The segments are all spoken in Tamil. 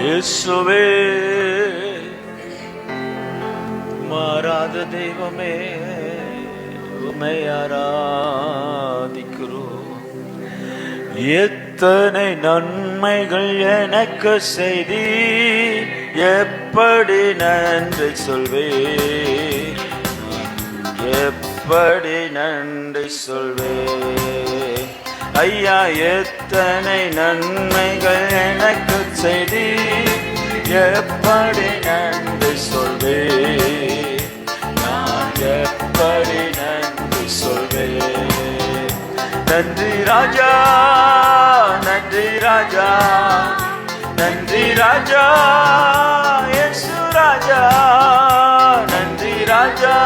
இயேசுவே மாறாத தெய்வமே, உம்மை ஆராதிக்கிறோம். எத்தனை நன்மைகள் எனக்கு செய்தி, எப்படி நன்றி சொல்வேன், எப்படி நன்றி சொல்வேன். ஐயா, எத்தனை நன்மைகள் எனக்கு செய்தி, எப்படி நன்றி சொல்வேன், நான் எப்படி நன்றி சொல்வேன். நன்றி ராஜா, நன்றி ராஜா, நன்றி ராஜா, இயேசு ராஜா. நன்றி ராஜா,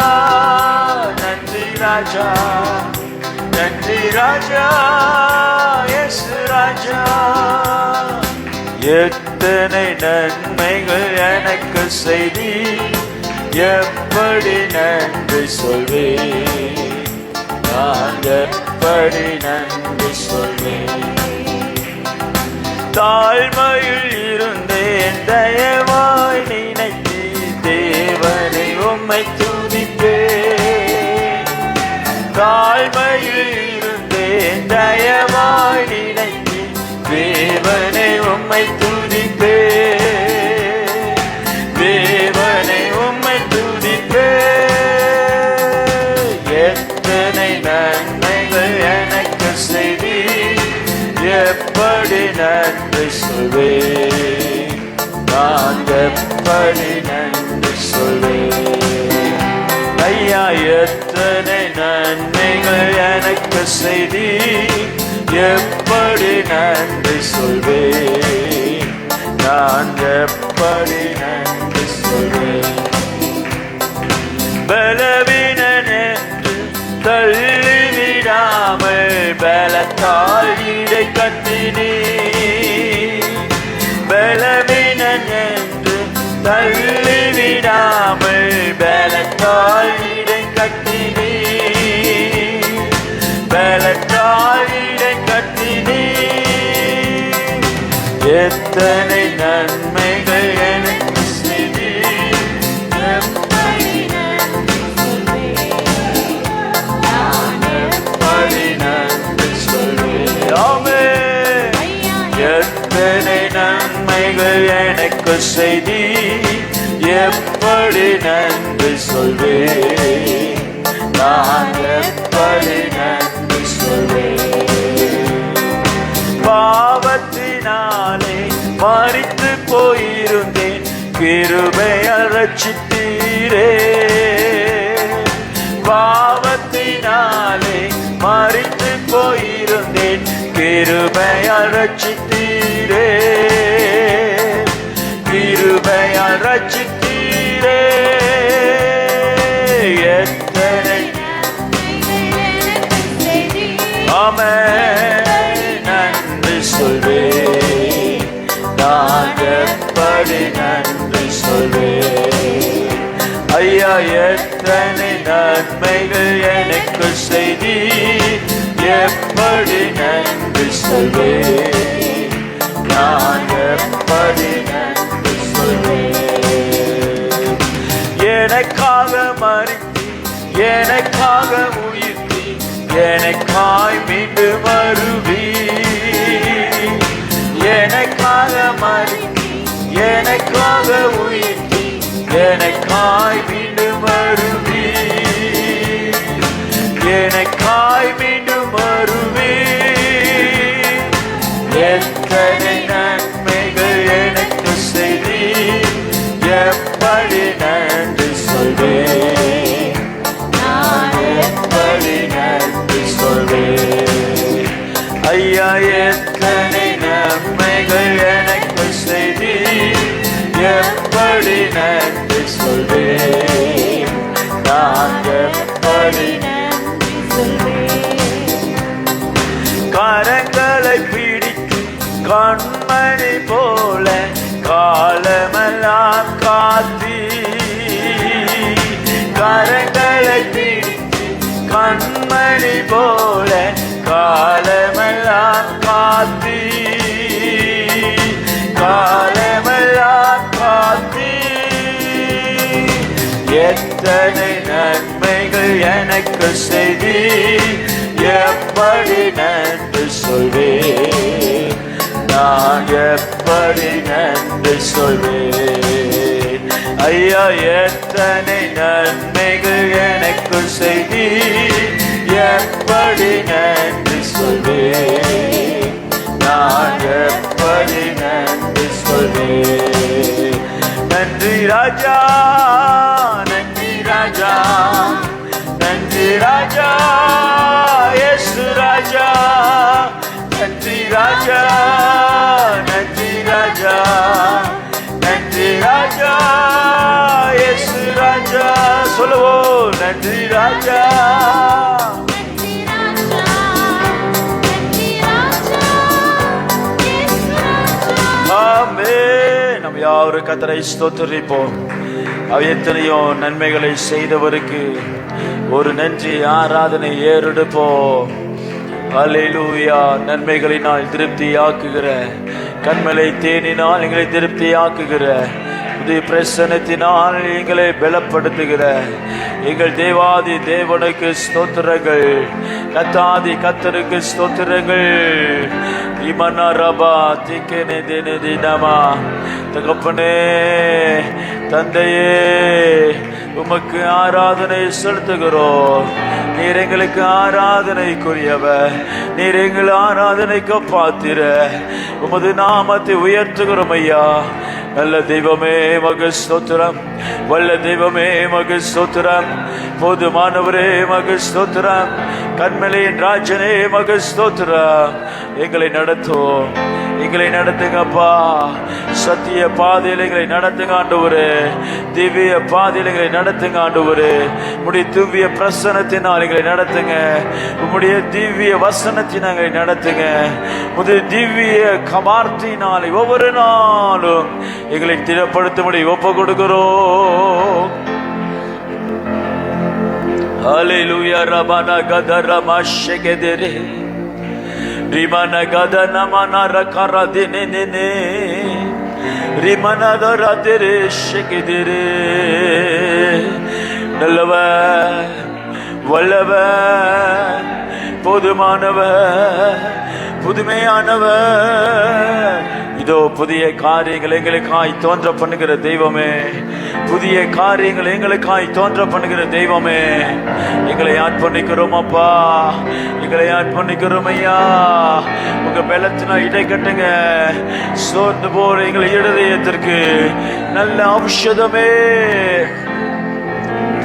நன்றி ராஜா, நன்றி ராஜா, இயேசு ராஜா. எத்தனை நன்மைகள் எனக்கு செய்தி, எப்படி நன்றி சொல்வேன், நான் எப்படி நன்றி சொல்வேன். தாழ்மையில் இருந்தேன், தயவாய் நினைத்து தேவனை உம்மை துதிப்பேன். தாழ்மையில் இருந்தேன், தயவாய் நினைத்து தேவனை உம்மை துதிப்பேன், தேவனை உம்மை துதிப்பேன். எத்தனை நன்மைகள் எனக்கு செய்தி, எப்படி நன்றி சொல்வேன், நான் எப்படி நன்றி சொல்வேன். ஐயா, எத்தனை நன்மைகள் எனக்கு செய்தி, எப்படி நன்றி சொல்வேன், நான் எப்படி நன்றி சொல்வேன். பலவீனன் என்று தள்ளிவிடாமல் பலத்தால் இடை கட்டினே. பலவீனன் என்று தள்ளிவிடாமல் பலத்தால் இடை கட்டினே, பலத்தால் இடை கட்டினே. எத்தனை நன்மைகள் எனக்கு செய்தி, எப்படி நன்றி சொல்வேன், நான் எப்படி நன்றி சொல்வேன். ஆமென். எத்தனை நன்மைகள் எனக்கு செய்தி, எப்படி நன்றி சொல்வேன், நான் எப்படி நன்றி சொல்வேன். பாவத்தினாலே மரித்து போயிருந்தேன், கிருபையால் ரட்சித்தீரே. பாவத்தினாலே மரித்து போயிருந்தேன், கிருபையால் ரட்சித்தீரே, கிருபையால் ரட்சித்தீரே. எத்தனை ஆமென் நன்றி சொல்வேன், நான் எப்படி நன்றி சொல்வேன். ஐயா, எத்தனை நன்மைகள் எனக்கு செய்தி, எப்படி நன்றி சொல்வேன், நான் எப்படி நன்றி சொல்வேன். எனக்காக மரித்து, எனக்காக உயிர்த்தி, எனக்காய் மீண்டும் வருவீர். எனக்காக மரித்து, எனக்காக உயிர்த்தி, எனக்காய் மீண்டும் வருவீர், எனக்காய் மீண்டும் வருவீர். எத்தனை நன்மைகள் எனக்கு செய்தி, எப்படி நன்றி சொல்வேன், நான் எப்படி நன்றி சொல்வேன். ஐயா, எத்தனை நன்மைகள் எனக்கு செய்தி, எப்படி நன்றி சொல்வேன், நான் எப்படி நன்றி சொல்வேன். கரங்களை பிடித்து கண்மணி போல காலமெல்லாம் காத்தி, கரங்களை பிடித்து கண்மணி போல காலமெல்லாம் காத்தி, காலமெல்லாம் எத்தனை நன்மைகள் எனக்கு செய்தி, எப்படி நன்றி சொல்வேன், நான் எப்படி நன்றி சொல்வேன். ஐயா எத்தனை நன்மைகள் எனக்கு செய்தி, எப்படி நன்றி சொல்வேன், நான் எப்படி நன்றி சொல்வேன். நன்றி ராஜா, நன்றி ராஜா, நன்றி ராஜா, இயேசு ராஜா, நன்றி ராஜா, நன்றி ராஜா, நன்றி ராஜா, இயேசு ராஜா. சொல்லுவோம், நன்றி ராஜா. நம்ம யாரும் கர்த்தரை ஸ்தோத்திரிப்போம். அவர் எத்தனையோ நன்மைகளை செய்தவருக்கு ஒரு நன்றி ஆராதனை ஏறெடுப்போம். அல்லேலூயா. நன்மைகளினால் திருப்தி ஆக்குகிற, கண்மலை தேனினால் எங்களை திருப்தி ஆக்குகிற, புதிய பிரசன்னத்தினால் எங்களை பலப்படுத்துகிற எங்கள் தேவாதி தேவனுக்கு ஸ்தோத்திரங்கள், கத்தாதி கத்தருக்கு ஸ்தோத்திரங்கள். தகப்பனே, தந்தையே, உமக்கு ஆராதனை செலுத்துகிறோம். நீர் எங்களுக்கு ஆராதனைக்குரியவர், நீர் எங்கள் ஆராதனைக்கு பாத்திர. உமது நாமத்தை உயர்த்துகிறோம் ஐயா. நல்ல தெய்வமே மக ஸ்தோத்திரம், வல்ல தெய்வமே மக ஸ்தோத்திரம், போதுமானவரே மக ஸ்தோத்திரம், கண்மலையின் ராஜனே மக ஸ்தோத்திரம். எங்களை நடத்தும், எங்களை நடத்துங்கப்பா. சத்திய பாதையில் எங்களை நடத்துங்க ஆண்டவரே, திவ்ய பாதையில் எங்களை நடத்துங்க ஆண்டவரே. உம்முடைய திவ்ய பிரசன்னத்தினால் எங்களை நடத்துங்க, உம்முடைய திவ்ய வசனத்தினால் எங்களை நடத்துங்க, உம்முடைய திவ்ய கமார்த்தினால் ஒவ்வொரு நாளும் எங்களை திடப்படுத்தும்படி ஒப்பு கொடுக்கிறோம். ஹல்லேலூயா. ரபனா கதரமா ஷெகெதெரே ரிமன கதன மனர கரதினெனெ ரிமன தரதெரே ஷெகெதெரே. நல்லவர், வல்லவர், போதுமானவர், புதுமையானவர். இதோ புதிய காரியங்கள் எங்களுக்காய் தோன்ற பண்ணுகிற தெய்வமே, புதிய காரியங்கள் எங்களுக்காய் தோன்ற பண்ணுகிற தெய்வமே, எங்களை அர்ப்பணிக்கிறோம் அப்பா, எங்களை அர்ப்பணிக்கிறோம் ஐயா. உங்க பலத்தினா இடை கட்டுங்க. சோர்ந்து போற எங்களை இருதயத்திற்கு நல்ல ஔஷதமே,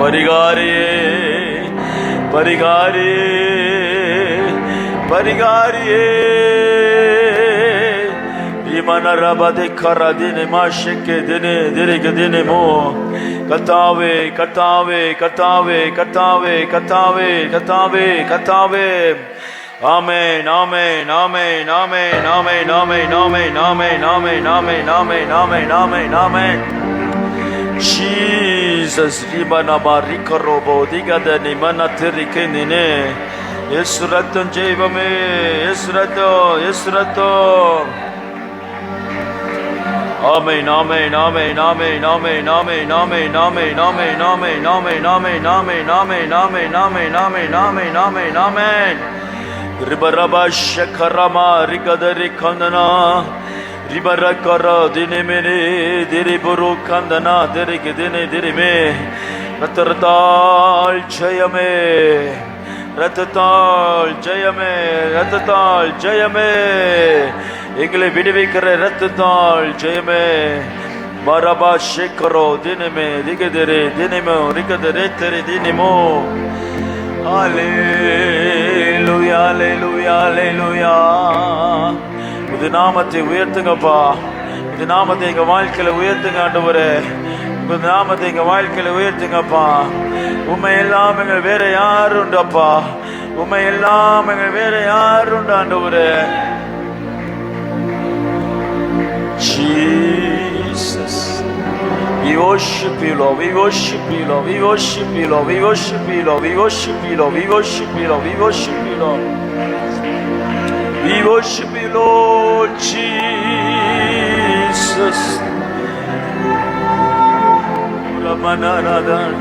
பரிகாரியே, பரிகாரியே, பரிகாரியே. மனரபதை கரதினே மாஷெக்கே தினே திரிக தினமோ. கத்தாவே, கத்தாவே, கத்தாவே, கத்தாவே, கத்தாவே, கத்தாவே, கத்தாவே. ஆமென், ஆமென், ஆமென், ஆமென், ஆமென், ஆமென், ஆமென், ஆமென், ஆமென், ஆமென், ஆமென், ஆமென், ஆமென், ஆமென். Jesus, ribanaba rikarobo digadani manatirikene. Yesu ரத்தம் ஜெயமே, இயேசு ரத்தம், இயேசு ரத்தம். ஆமென், ஆமென், ஆமென், ஆமென், ஆமென், ஆமென், ஆமென், ஆமென், ஆமென், ஆமென், ஆமென், ஆமென், ஆமென், ஆமென், ஆமென், ஆமென், ஆமென், ஆமென், ஆமென், ஆமென். ரிபரபா ஷக்கரமா ரிகதரி கந்தனா ரிபரக்கர தினமெனே திரிபுரு கந்தனா திரிக தினே திரிமே. ரத்தத்தால் ஜெயமே, ரத்தத்தால் ஜெயமே, ரத்தத்தால் ஜெயமே. எங்களை விடுவிக்கிற ரத்தத்தால் ஜெயமே. பரபா ஷேக்கரோ தினமே திகதரே தினமோ ரிகதரே தெரி தினமோ. ஹல்லேலூயா, ஹல்லேலூயா, ஹல்லேலூயா. இது நாமத்தை உயர்த்துங்கப்பா, இது நாமத்தை எங்க வாழ்க்கையில உயர்த்துங்க ஆண்டவரே, உங்க நாமத்தை எங்க வாழ்க்கையில உயர்த்துங்கப்பா. உண்மை எல்லாம் எங்கள் வேற யாரு உண்டப்பா, உண்மை எல்லாம் எங்கள் வேற யாரு உண்டு ஆண்டவரே. Jesus, we worship you, Lord. We worship you, Lord. We worship you, Lord. We worship you, Lord. We worship you, Lord. We worship you, Lord. We worship you, Lord. We worship you, Lord Jesus. மனராதான்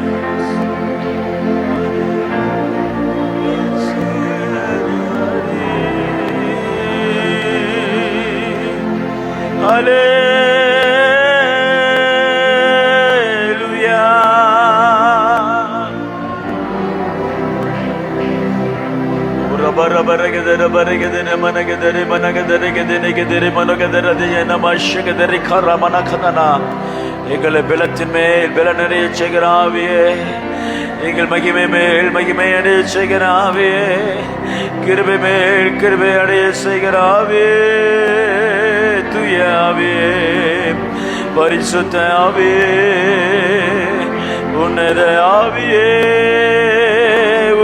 Hallelujah. Urabarabaragedere baragedere managedere managedere gedene gedere managedere diye namaşşegedere karamana kadana. எங்களை பலத்தின் மேல் பலனடைய செய்கிறாவே, எங்கள் மகிமை மேல் மகிமை அடைய செய்கிறாவே, கிருபை மேல் கிருபை அடைய செய்கிறாவே, தூயாவே பரிசுத்த ஆவியே உன்னத ஆவியே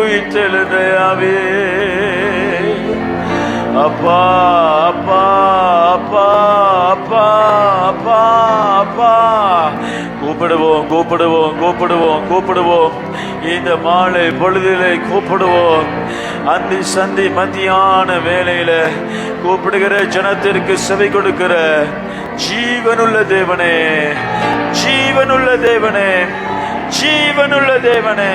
உயிர்த்தெழுந்த ஆவியே அப்பா அப்பா அப்பா அப்பா அப்பா அப்பா கூப்பிடுவோம் கூப்பிடுவோம் கூப்பிடுவோம் கூப்பிடுவோம். இந்த மாலை பொழுதிலே கூப்பிடுவோம். அந்தி சந்தி மத்தியான வேளையில கூப்பிடுகிற ஜனத்திற்கு செவி கொடுக்கிற ஜீவனுள்ள தேவனே, ஜீவனுள்ள தேவனே, ஜீவனுள்ள தேவனே.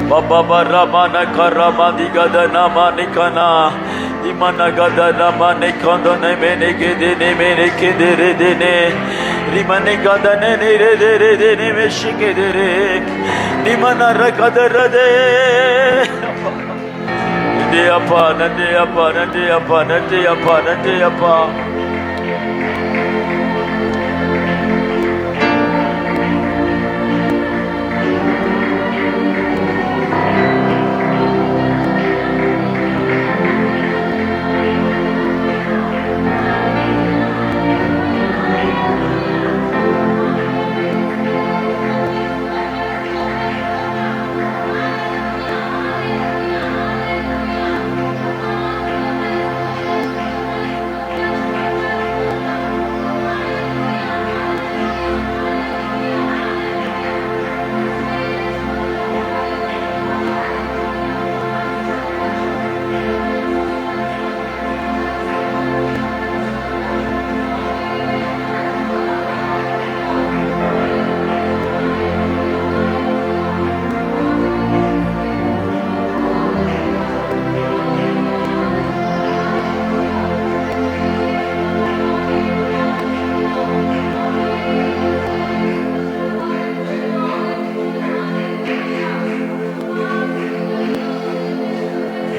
Baba Ramana Karamadi Gada Nama Nikana Imana Gada Nama Nikondo Nemene Gede Nemene Kedere Dene Rimane Gada Nene Rede Rede Meshikere Nimana Rakada Rade Nande Apa Nande Apa Nande Apa Nande Apa Nande Apa.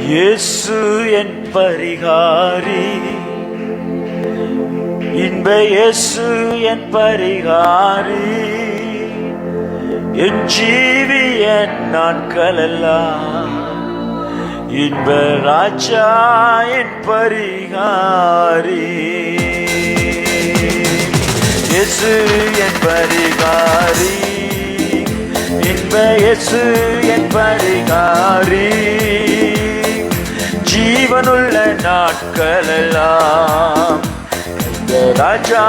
இயேசு என் பரிகாரி, இன்ப இயேசு என் பரிகாரி, என் ஜீவிய நாட்களெல்லாம் இன்ப ராஜா என் பரிகாரி. இயேசு என் பரிகாரி, இன்ப இயேசு என் பரிகாரி, ஜீவனுள்ள நாட்களெல்லாம் இந்த ராஜா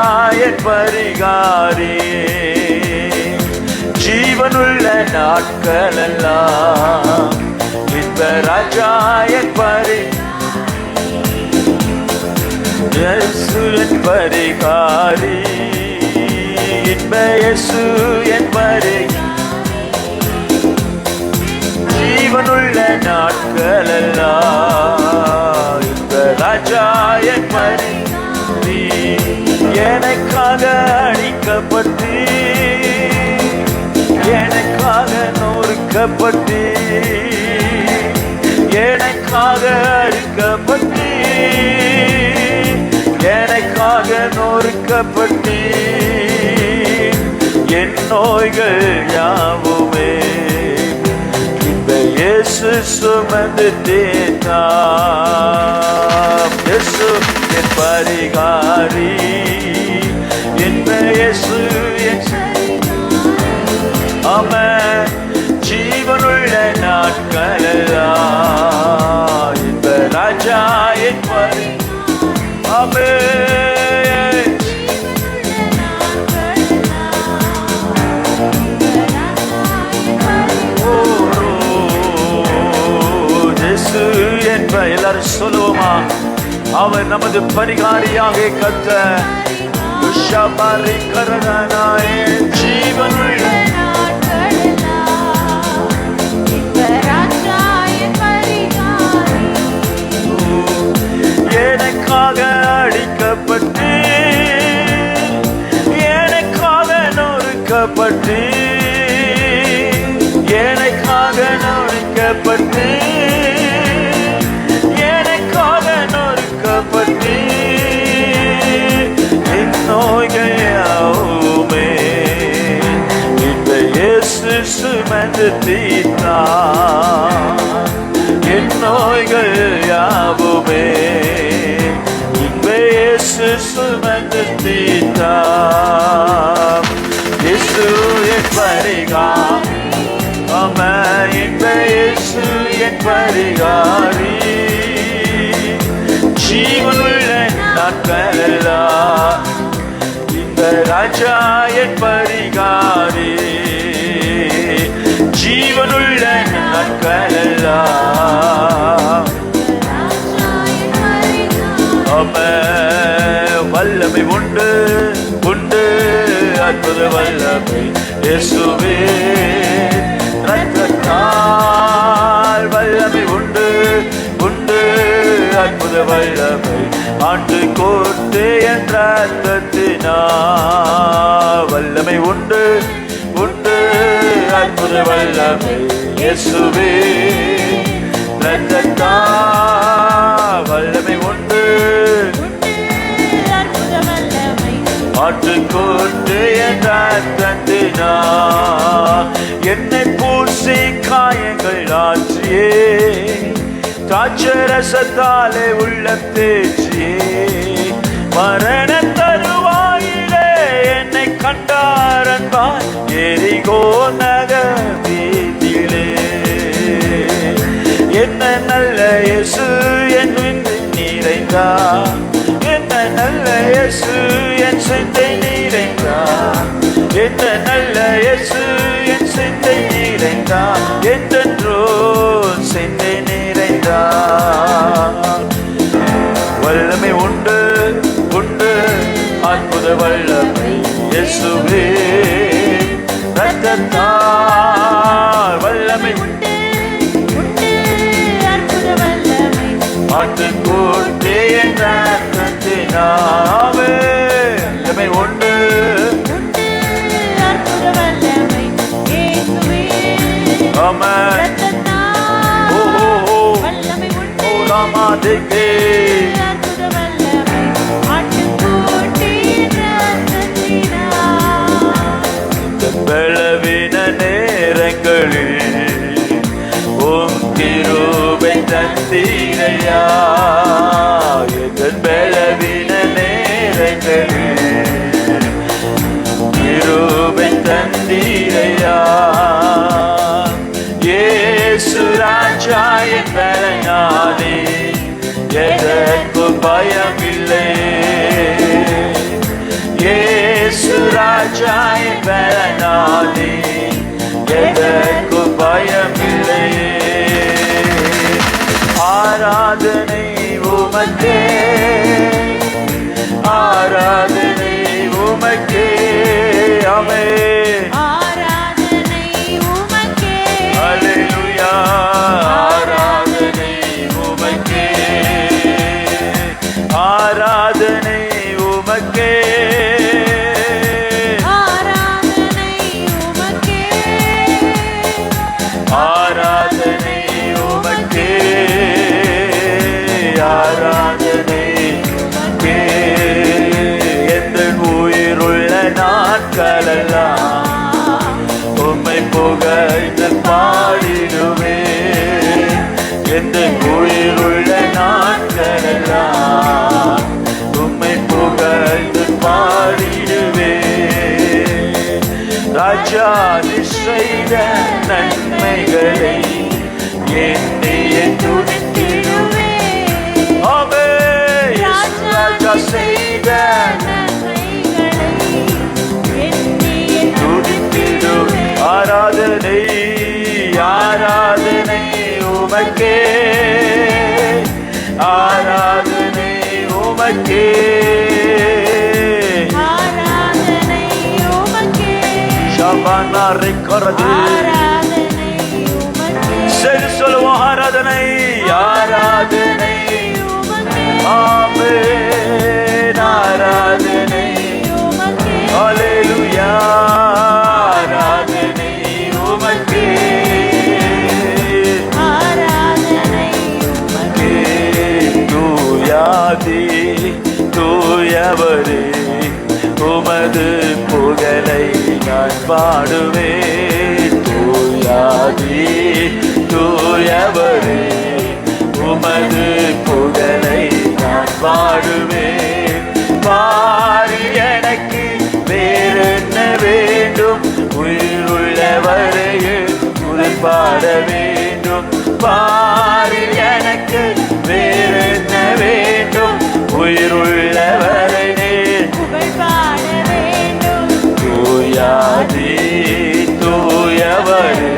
என் பரிகாரி. ஜீவனுள்ள நாட்களெல்லாம் இந்த ராஜா என் இயேசு என் பரிகாரி, இன்ப இயேசு என் பரிகாரி, ஜீவனுள்ள நாட்களெல்லாம் இந்த ராஜா என் பரிகாரி. எனக்காக அழிக்கப்பட்டு, எனக்காக நொறுக்கப்பட்டு, எனக்காக அழிக்கப்பட்டு, எனக்காக நொறுக்கப்பட்டு, என் நோய்கள் யாவுமே இயேசு சுமந்துட்டேன். இயேசு என் பரிகாரி, என்ப இயேசு என் ஆமென். ஜீவனுள்ள நாட்களெல்லாம் என்ப ராஜா என் பரிகாரி. ஆமென். எல்லாரும் சொல்லுவோமா, அவர் நமது பரிகாரியாக கர்த்தர். ஷபரி கரனாயே ஜீவனுள்ள எனக்காக அடிக்கப்பட்டு எனக்காக நொறுக்கப்பட்டு எனக்காக நொறுக்கப்பட்டு எனக்காக நொறுக்கப்பட்டு என் நோய்கள் யாவுமே இந்த இயேசு சுமந்து தீர்த்தார். என் நோய்கள் யாவுமே இந்த இயேசு சுமந்து தீர்த்தார். இயேசு என் பரிகாரி, ஆமென், இந்த இயேசு என் பரிகாரி. ஜீவனுள்ள நாட்களெல்லாம் இந்த ராஜா என் பரிகாரி. ஜீவனுள்ள நாட்களெல்லாம் ஆமென். வல்லமை உண்டு உண்டு அற்புத வல்லமை இயேசுவே ரத்தத்தால். வல்லமை உண்டு உண்டு அற்புத வல்லமை ஆண்டு கோர்த்து என்ற ரத்தத்தினால். வல்லமை உண்டு உண்டு அற்புத வல்லமை இயேசுவே ரத்தத்தால். வல்லமை உண்டு ஆட்டுக்கோட்டு என்ற ரத்தத்தினால். என்னை பூசி காயங்கள் ஆற்றியே திராட்சரசத்தாலே உள்ளம் தேற்றியே. மரண தருவாயிலே என்னை கண்டாரன்பாய் எரிகோ நகர் வீதியிலே. என்ன நல்ல இயேசு என் விண்ணில் நிறைந்தார். என்ன நல்ல இயேசு என் சிந்தை நிறைந்தார். என்ன நல்ல இயேசு என் சிந்தை நிறைந்தார். என்றென்றோ சிந்தை நிறைந்தார். வல்லமை உண்டு உண்டு அற்புத வல்லமை இயேசுவே ரத்தத்தால். வல்லமை உண்டு அற்புத வல்லமை ஆட்டுக்கோட்டு என்ற ரத்தத்தினாலே. வல்லமை உண்டு அற்புத வல்லமை இயேசுவே ஆமென். ஓ வல்லமை உண்டு ராமாதிகே அற்புத வல்லமை ஆட்டுக்கோட்டு என்ற ரத்தத்தினாலே. இந்த பலவீன நேரங்களில் உம் கிருபை தந்தீரையா. என் பலவீன நேரங்களில் கிருபை தந்தீரையா. இயேசு ராஜா என் பலனாலே எதற்கு பயமில்லை. இயேசு ராஜா என் பலனாலே எதற்கு பயமில்லை. ஆராதனை உமக்கே ஆராதனை உமக்கே ஆமென். ஆராதனை உமக்கே அல்லேலூயா. ஆராதனை உமக்கே ஆராதனை உமக்கே ஆராதனை உமக்கே ஆராதனை உமக்கே ஆராதனை உமக்கே. எந்த உயிருள்ள நாட்களெல்லாம் உம்மை புகழ்ந்து பாடிடுவே. எந்த உயிருள்ள நாட்களெல்லாம் உம்மை புகழ்ந்து பாடிடுவே. ராஜா நீ செய்த நன்மைகளை எண்ணியே துதித்திடுவே. ஆமென். ராஜா செய்த நன்மைகளை எண்ணியே துதித்திடுவே. ஆராதனை ஆராதனை உமக்கே ஆராதனை உமக்கே சரி சொல்லுவோம், ஆராதனை ஆராதனை ஆமென், ஆராதனை அல்லேலூயா, ஆராதனை உமக்கே, ஆராதனை உமக்கே, தூயாதி தூயவரே உமது புகழை நான் பாடுவேன். தூயாதி தூயவரே உமது புகழை நான் பாடுவேன். பாரி எனக்கு வேறென்ன வேண்டும், உயிருள்ளவரையில் புகழ் பாட வேண்டும். பாரி எனக்கு வேறென்ன வேண்டும், உயிருள்ளவரை புகழ் பாட வேண்டும். தூயாதி தூயவரே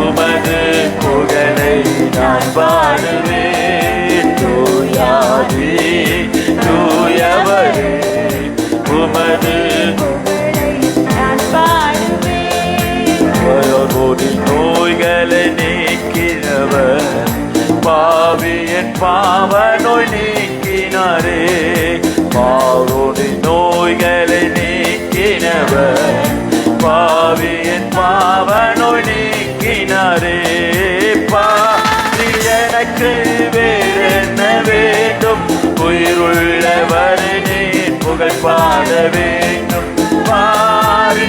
உமது புகழை நான் பாடுவேன். தூயாதி தூயவரே உமது புகழை நான் பாடுவேன். நோய்களை நீக்கினவர், பாவியின் பாவ நோய் நீக்கினாரே. பாவோடி நோய்களை நீக்கினவர், பாவியின் பாவ நோய் நீக்கினாரே. பாவி எனக்கு வேறென்ன வேண்டும், உயிருள்ளவரை நீ புகழ் பாட வேண்டும். பாவி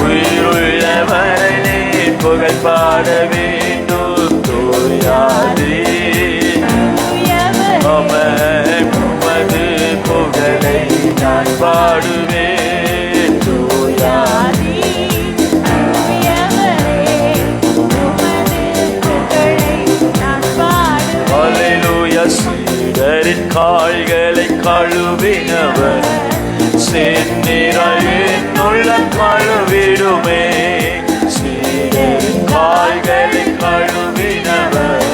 உயிருள்ளவரை நீ புகழ் பாட வேண்டும். தூயாதி உமது புகழை நான் பாடுவேன். தூயாதி அல்லேலூயா. சீடரின் கால்களை கழுவினவர், செந்நிறையின் உள்ளம் கழுவிடுமே. சீடரின் கால்களை கழுவினவர்,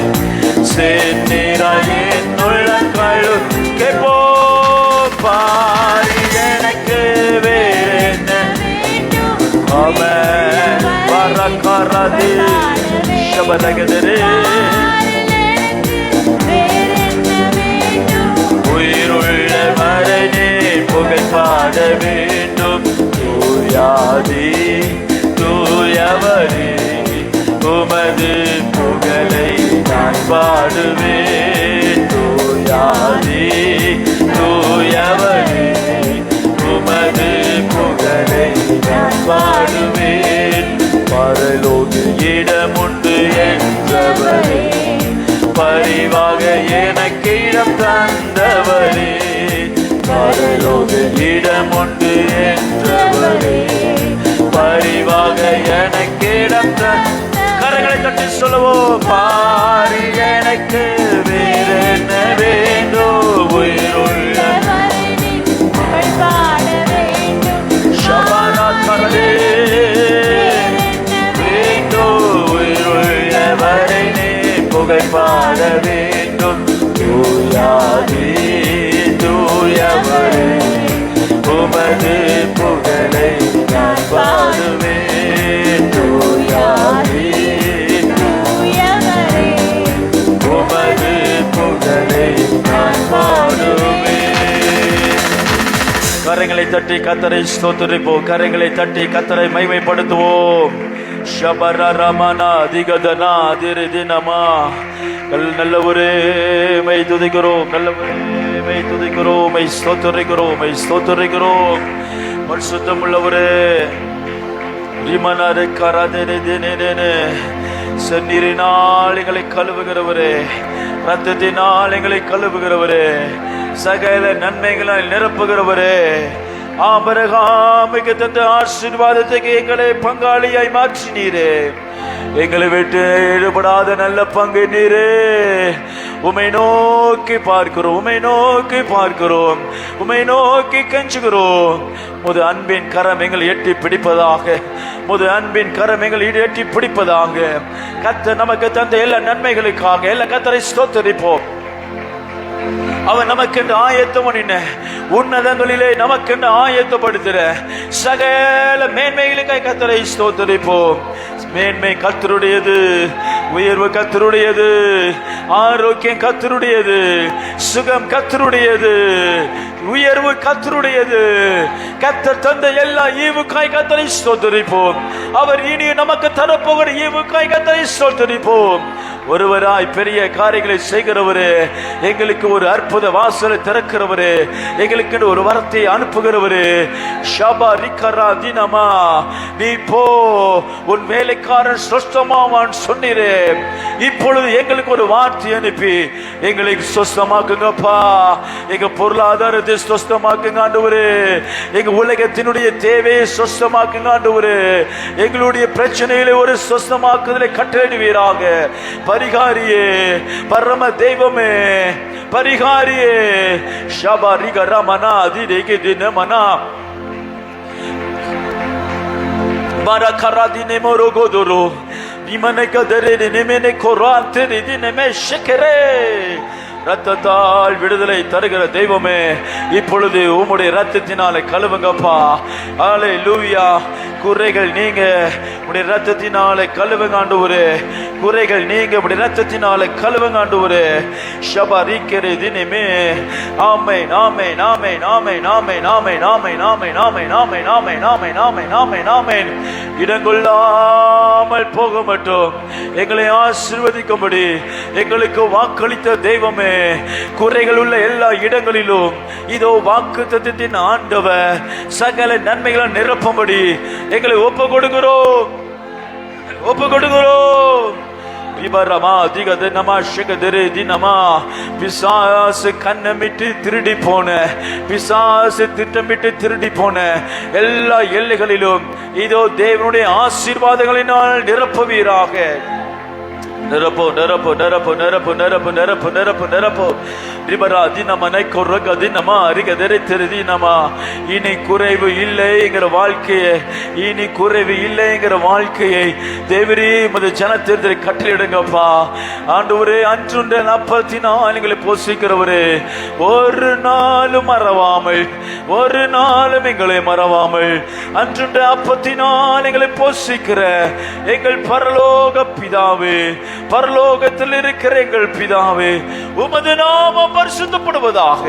செந்நிறையின் உள்ளம் கழுவி. கேட்போ பாரி எனக்கு வேறென்ன ஆமென். வரக்கரதி சபதகதரே உயிருள்ளவரை நீ புகழ் பாட வேண்டும். தூயாதி தூயவரே உமது புகழை நான் பாடுவேன். தூயாதி தூயவரே உமது புகழை நான் பாடுவேன். பரலோக இடமுண்டு என்றவரே, பரிவாக எனக்கு இடம் தந்தவரே. பரலோக இடமுண்டு என்றவரே, பரிவாக எனக்கு இடம் தந்த. கரங்களை தட்டி சொல்லுவோம், பாரி எனக்கு வேறென்ன வேண்டும், உயிருள்ளவரை நீ புகழ் பாட வேண்டும். சபரக்கரே வேண்டும், உயிருள்ளவரை நீ புகழ் பாட வேண்டும். தூயாதி தூயவரே உமது புகழை நான் பாடுவேன். தூயாதி தூயவரே உமது புகழை நான் பாடுவேன். கரங்களை தட்டி கர்த்தரை ஸ்தோத்திரிப்போம். கரங்களை தட்டி கர்த்தரை மகிமைப்படுத்துவோம். ஷபரரமனா திகதனா திரிதினமா. நல்லவரே மை துதிக்கிறோம், நல்லவரே மை துதிக்கிறோம், மை ஸ்தோத்திரிக்கிறோம், மை ஸ்தோத்திரிக்கிறோம். பரிசுத்தம் உள்ளவரே ரிமனரே கரதனே தினேனே. செந்நீரினால் எங்களை கழுவுகிறவரே, ரத்தத்தினால் எங்களை கழுவுகிறவரே, சகல நன்மைகளால் நிரப்புகிறவரே, ஆபிரகாமுக்கு தந்த ஆசீர்வாதத்துக்கு எங்களை பங்காளியாய் மாற்றினீரே. எங்களை விட்டு ஈடுபடாத நல்ல பங்கு நீரே. உமை நோக்கி பார்க்கிறோம், உமை நோக்கி பார்க்கிறோம், உமை நோக்கி கெஞ்சுகிறோம். முது அன்பின் கரம் எங்களை எட்டி பிடிப்பதாக, முது அன்பின் கரம் எங்களை எட்டி பிடிப்பதாக. கர்த்தர் நமக்கு தந்த எல்லா நன்மைகளுக்காக எல்லா கர்த்தரை ஸ்தோத்திரிப்போம். அவன் நமக்கு ஆயத்தம் பண்ணின உன்னதங்களிலே நமக்கென்று ஆயத்தப்படுத்துற சகல மேன்மைகளுக்காய் கர்த்தரை ஸ்தோத்திரிப்போம். மேன்மை கர்த்தருடையது, உயர்வு கர்த்தருடையது, ஆரோக்கியம் கர்த்தருடையது, சுகம் கர்த்தருடையது, உயர்வு கர்த்தருடையது. கர்த்தர் தந்த எல்லா ஈவுக்காய் கர்த்தரை ஸ்தோத்திரிப்போம். அவர் இனி நமக்கு தரப்போகிற ஈவுக்காய் கர்த்தரை ஸ்தோத்திரிப்போம். ஒருவராய் பெரிய காரியங்களை செய்கிறவரே, எங்களுக்கு ஒரு அற்புத வாசலை திறக்கிறவரே, எங்களுக்கு ஒரு வரத்தை அனுப்புகிறவரே, ஷபா ரிகரா தினமா நீ போ, உன் வேலைக்காரன் சொஸ்தமாவான் சொன்னீரே. இப்பொழுது எங்களுக்கு ஒரு வார்த்தை அனுப்பி எங்களை சொஸ்தமாக்குங்கப்பா. எங்க பொருளாதாரத்தை சொஸ்தமாக்குங்க ஆண்டவரே. எங்க உலகத்தினுடைய தேவையை சொஸ்தமாக்குங்க ஆண்டவரே. எங்களுடைய பிரச்சனைகளை ஒரு சொஸ்தமாக்குதலை கட்டளையிடுவீராக. பரிகாரியே, பரம தெய்வமே, பரிகாரியே, ஷபரிக ரமனா அதிரேகே தினமனா மரகராதினே மொரோகோதோரோ நிமனே கதரே நிமனே கோராந்தே தினமே ஷெகரே. ரத்தத்தால் விடுதலை தருகிற தெய்வமே, இப்பொழுது உம்முடைய ரத்தத்தினாலே கழுவுங்கப்பா. அல்லேலூயா. குறைகள் நீங்க உடைய ரத்தத்தினாலே கழுவுங்க ஆண்டவரே. குறைகள் நீங்க உடைய ரத்தத்தினாலே கழுவுங்க ஆண்டவரே. ஷபரிக்கரே தினமே. ஆமென் ஆமென் ஆமென் ஆமென் ஆமென் ஆமென் ஆமென் ஆமென் ஆமென் ஆமென் ஆமென் ஆமென் ஆமென் ஆமென் ஆமென். இடங்கொள்ளாமல் போக மாட்டோம். எங்களை ஆசீர்வதிக்கும்படி எங்களுக்கு வாக்களித்த தெய்வமே, குறைகள் உள்ள எல்லா இடங்களிலும் இதோ வாக்குத்தத்தத்தின் ஆண்டவர் சகல நன்மைகளை நிரப்பும்படி எங்களை ஒப்பு கொடுக்கிறோம், ஒப்பு கொடுக்கிறோம். பிசாசு கண்ணமிட்டு திருடி போன, பிசாசு திட்டமிட்டு திருடி போன எல்லா எல்லைகளிலும் இதோ தேவனுடைய ஆசீர்வாதங்களினால் நிரப்புவீராக. நிரப்போ நிரப்போ நிரப்போ நிரப்போ நிரப்போ நிரப்போ நிரப்போ நிரப்போ. இனி குறைவு இல்லைங்கிற வாழ்க்கையை, இனி குறைவு இல்லைங்கிற வாழ்க்கையை தேவரே உமது ஜனத்திற்கு கட்டளையிடுங்கப்பா. ஆண்டவரே, அன்றுண்ட அப்பத்தினால் எங்களை போஷிக்கிறவரே, ஒரு நாளும் மறவாமல், ஒரு நாளும் எங்களை மறவாமல் அன்றுண்ட அப்பத்தினால் எங்களை போஷிக்கிற எங்கள் பரலோக பிதாவே, பரலோகத்தில் இருக்கிற எங்கள் பிதாவே, உமது நாமம் பரிசுத்தப்படுவதாக.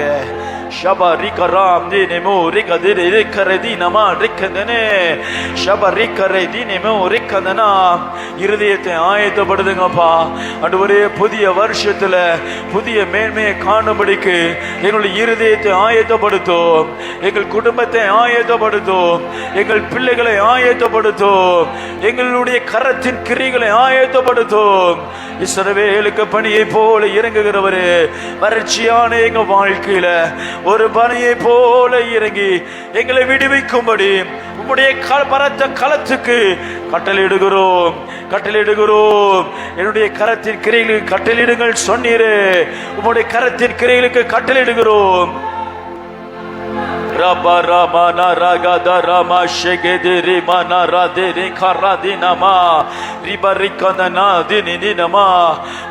ஷபரிகராம் தினமோ ரிகதிரே ரிகரதி நம ரிகதனே ஷபரிகரே தினமோ ரிகதனா. இருதயத்தை ஆயத்தப்படுதுங்கப்பா. ஆண்டவரே, புதிய வருஷத்துல புதிய மேன்மையை காணும்படிக்கு எங்களுடைய இருதயத்தை ஆயத்தப்படுத்தும், எங்கள் குடும்பத்தை ஆயத்தப்படுத்தும், எங்கள் பிள்ளைகளை ஆயத்தப்படுத்தும், எங்களுடைய கரத்தின் கிரிகளை ஆயத்தப்படுத்தும். இஸ்ரவேலுக்கு பணியை போல இறங்குகிறவரே, வறட்சியான எங்க வாழ்க்கையில ஒரு பணியை போல இறங்கி எங்களை விடுவிக்கும்படி உம்முடைய பரத்த களத்துக்கு கட்டளையிடுகிறோம், கட்டளையிடுகிறோம். என்னுடைய கரத்தின் கிரைகளுக்கு கட்டளையிடுங்கள் சொன்னீரே, உம்முடைய கரத்தின் கிரைகளுக்கு கட்டளையிடுகிறோம்.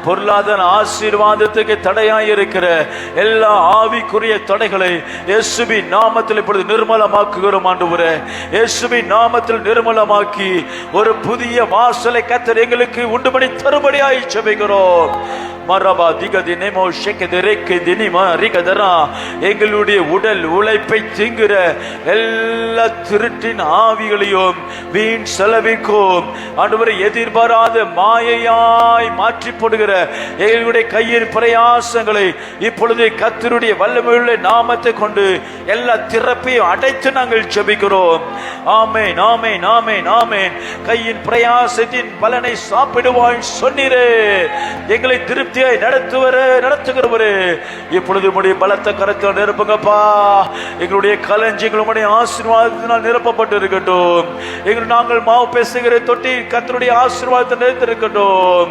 பொருளாதார ஆசீர்வாதத்துக்கு தடையாயிருக்கிற எல்லா ஆவிக்குரிய தடைகளை இயேசுவின் நாமத்தில் இப்பொழுது நிர்மலமாக்குகிறோம் ஆண்டவரே. இயேசுவின் நாமத்தில் நிர்மலமாக்கி ஒரு புதிய வாசலை கர்த்தர் எங்களுக்கு உண்டுபடி தருபடியாய் ஜெபிக்கிறோம். எங்களுடைய உடல் உழைப்பை திங்குற எல்லா திருட்டின் ஆவிகளையும் வீண் செலவிக்கும் ஆண்டவரே, எதிர்பாராத மாயையாய் மாற்றி போடுகிற எங்களுடைய கையின் பிரயாசங்களை இப்பொழுது கர்த்தருடைய வல்லமையுள்ள நாமத்தை கொண்டு எல்லா திறப்பையும் அடைத்து நாங்கள் ஜெபிக்கிறோம். ஆமென் ஆமென் ஆமென் ஆமென். கையின் பிரயாசத்தின் பலனை சாப்பிடுவாய் சொன்னீரே, எங்களை திருப்தி நடத்துகிறவரே, இப்பொழுது உம்முடைய பலத்த கரத்தால் நிரப்புங்கப்பா. எங்களுடைய களஞ்சியங்கள் உம்முடைய ஆசீர்வாதத்தினால் நிரப்பப்பட்டு இருக்கட்டும். நாங்கள் மாவு பேசுகிற தொட்டி கர்த்தருடைய ஆசீர்வாதத்தை நிறுத்திருக்கட்டும்.